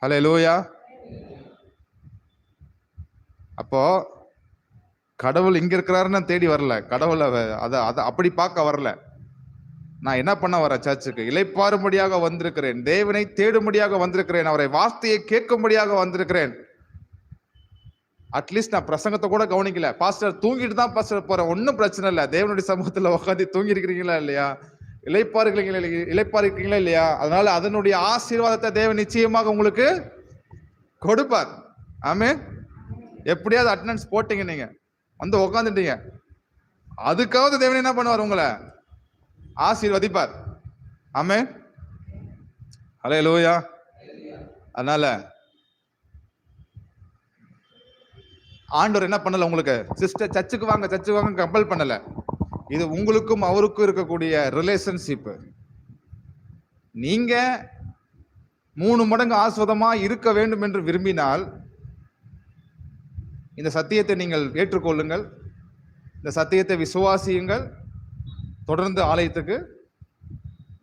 ஹல்லேலூயா. அப்போ கடவுள் இங்க இருக்கிறாருன்னு தேடி வரல. கடவுளை அதை அப்படி பார்க்க வரல. நான் என்ன பண்ண வரேன்? சர்ச்சுக்கு இளைப்பாறும்படியாக வந்திருக்கிறேன். தேவனை தேடும்படியாக வந்திருக்கிறேன். அவரை வார்த்தையை கேட்கும்படியாக வந்திருக்கிறேன். அட்லீஸ்ட் நான் பிரசங்கத்தை கூட கவனிக்கல. பாஸ்டர் தூங்கிட்டு தான் பாஸ்டர் போறேன். ஒன்னும் பிரச்சனை இல்லை. தேவனுடைய சமூகத்துல உட்காந்து தூங்கி இருக்கிறீங்களா இல்லையா? இளைப்பாறுக்கிறீங்களா இல்லையா? அதனால அதனுடைய ஆசீர்வாதத்தை தேவன் நிச்சயமாக உங்களுக்கு கொடுப்பார். ஆமென். எப்படியாவது அட்டெண்டன்ஸ் போட்டீங்க, நீங்க வந்து உட்காந்துட்டீங்க, அதுக்காவது தேவன் என்ன பண்ணுவார்? உங்களை ஆசீர்வதிப்பார். ஆமென். ஹல்லேலூயா. அதனால ஆண்டவர் என்ன பண்ணல, உங்களுக்கு சிஸ்டர் சர்ச்சுக்கு வாங்க கம்பல் பண்ணல. இது உங்களுக்கும் அவருக்கும் இருக்கக்கூடிய ரிலேஷன்ஷிப். நீங்க 3 மடங்கு ஆஸ்வதமா இருக்க வேண்டும் என்று விரும்பினால் இந்த சத்தியத்தை நீங்கள் ஏற்றுக்கொள்ளுங்கள், இந்த சத்தியத்தை விசுவாசியுங்கள், தொடர்ந்து ஆலயத்துக்கு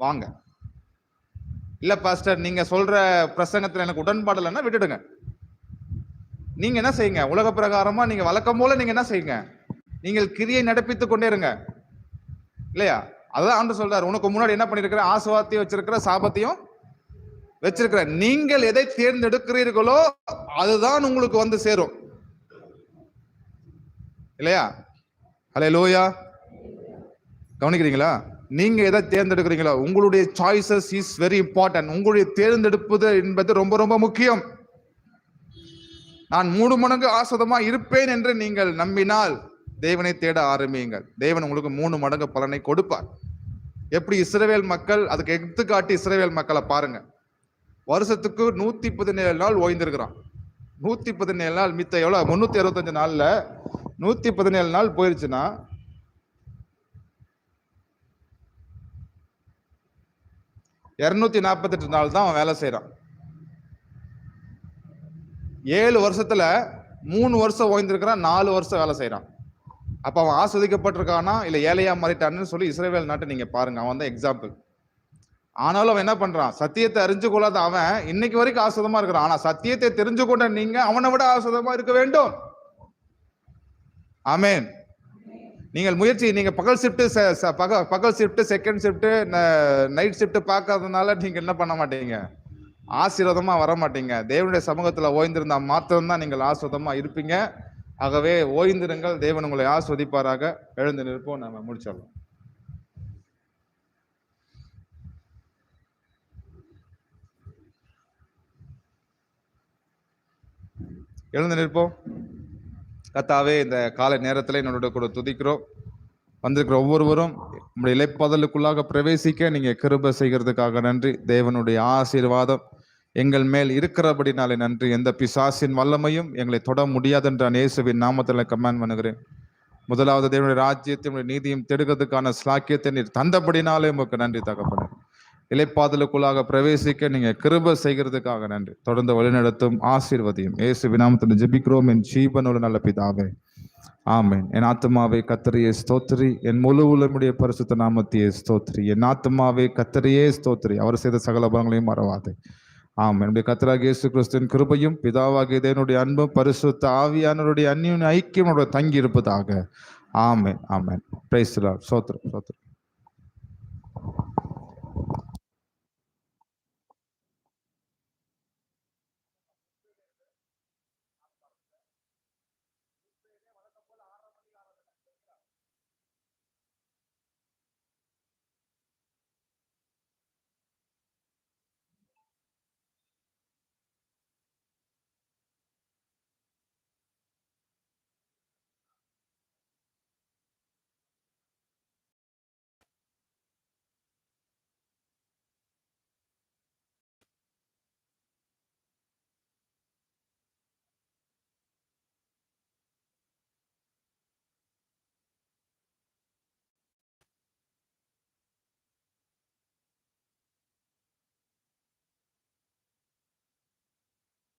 வாங்க. இல்ல பாஸ்டர் நீங்க சொல்ற பிரசங்கத்துல எனக்கு உடன்பாடு இல்லைன்னா விட்டுடுங்க. நீங்க என்ன செய்யுங்க, உலக பிரகாரமா நீங்க வழக்கம் போல நீங்க என்ன செய்யுங்க, நீங்கள் கிரியை நடப்பித்துக் கொண்டே இருங்க. இல்லையா? அதான் ஆண்டு சொல்றாரு, உனக்கு முன்னாடி என்ன பண்ணிருக்கிற, ஆசீர்வாதத்தையும் வச்சிருக்கிற, சாபத்தையும் வச்சிருக்கிற. நீங்கள் எதை தேர்ந்தெடுக்கிறீர்களோ அதுதான் உங்களுக்கு வந்து சேரும். இல்லையா? ஹல்லேலூயா. கவனிக்கிறீங்களா? நீங்க எதை தேர்ந்தெடுக்கிறீங்களோ உங்களுடைய சாய்ஸஸ் இஸ் வெரி இம்பார்ட்டன்ட். உங்களுடைய தேர்ந்தெடுப்பது என்பது ரொம்ப ரொம்ப முக்கியம். நான் 3 மடங்கு ஆசீர்வாதமா இருப்பேன் என்று நீங்கள் நம்பினால் தேவனை தேட ஆரம்பியுங்கள். தேவன் உங்களுக்கு 3 மடங்கு பலனை கொடுப்பார். எப்படி இஸ்ரவேல் மக்கள், அதுக்கு எடுத்துக்காட்டி இஸ்ரவேல் மக்களை பாருங்க. வருஷத்துக்கு 117 நாள் ஓய்ந்திருக்கிறான். 117 நாள் மித்த எவ்வளவு, 365 நாள்ல 117 நாள் போயிருச்சுன்னா 248 நாள் தான் அவன் வேலை செய்யறான். 7 வருஷத்துல 3 வருஷம் ஓய்ந்திருக்கிறான், 4 வருஷம் வேலை செய்யறான். அப்ப அவன் ஆஸ்வதிக்கப்பட்டிருக்கானா இல்ல ஏழையா மாறிட்டான்னு சொல்லி இஸ்ரவேல் நாட்டை நீங்க பாருங்க. அவன் தான் எக்ஸாம்பிள். ஆனாலும் அவன் என்ன பண்றான், சத்தியத்தை அறிஞ்சு கொள்ளாத அவன் இன்னைக்கு வரைக்கும் ஆஸ்வதமா இருக்கிறான். ஆனா சத்தியத்தை தெரிஞ்சு கொண்ட நீங்க அவனை விட ஆஸ்வதமா இருக்க வேண்டும். ஆமென். நீங்கள் முயற்சி, நீங்க பகல் shift, second shift, night shift பார்க்கறதுனால நீங்க என்ன பண்ண மாட்டீங்க, ஆசீர்வாதமா வர மாட்டீங்க. தேவனுடைய சமூகத்துல ஓய்ந்திருந்தா மாத்திரம்தான் நீங்கள் ஆசீர்வாதமா இருப்பீங்க. ஆகவே ஓய்ந்திருங்கள், தேவன் உங்களை ஆஸ்வதிப்பாராக. எழுந்து நிற்போம், நம்ம முடிச்சிடலாம். எழுந்து நிற்போம். கர்த்தாவே, இந்த காலை நேரத்தில் என்னோட கூட துதிக்கிறோம். வந்திருக்கிற ஒவ்வொருவரும் நம்முடைய இளைப்பாதலுக்குள்ளாக பிரவேசிக்க நீங்க கிருபை செய்கிறதுக்காக நன்றி. தேவனுடைய ஆசீர்வாதம் எங்கள் மேல் இருக்கிறபடினாலே நன்றி. எந்த பிசாசின் வல்லமையும் எங்களை தொட முடியாது என்ற இயேசுவின் நாமத்தில் கமெண்ட் பண்ணுகிறேன். முதலாவது தேவனுடைய ராஜ்யத்தையும் நீதியும் தேடுகிறதுக்கான ஸ்லாக்கியத்தை நீர் தந்தபடினாலே உங்களுக்கு நன்றி தகப்பனே. இளைப்பாதலுக்குள்ளாக பிரவேசிக்க நீங்க கிருபை செய்கிறதுக்காக நன்றி. தொடர்ந்து வழிநடத்தும் ஆசீர்வதியும் இயேசுவின் நாமத்தில் ஜெபிக்கிறோம் என் ஜீவனோடு நல்ல பிதாவே, ஆமென். என் ஆத்துமாவே கர்த்தரையே ஸ்தோத்திரி, என் முழு உள்ளமுடைய பரிசுத்த நாமத்தையே ஸ்தோத்திரி. என் ஆத்துமாவே கர்த்தரையே ஸ்தோத்திரி, அவர் செய்த சகல பலங்களையும் மறவாதே. ஆமென். என்னுடைய கர்த்தராகிய இயேசு கிறிஸ்துவின் கிருபையும் பிதாவாகிய தேவனுடைய அன்பும் பரிசுத்த ஆவியானவருடைய அந்யோன்ய ஐக்கியம் தங்கி இருப்பதாக. Amen, amen. Praise the lord. ஸ்தோத்திரம், ஸ்தோத்திரம்.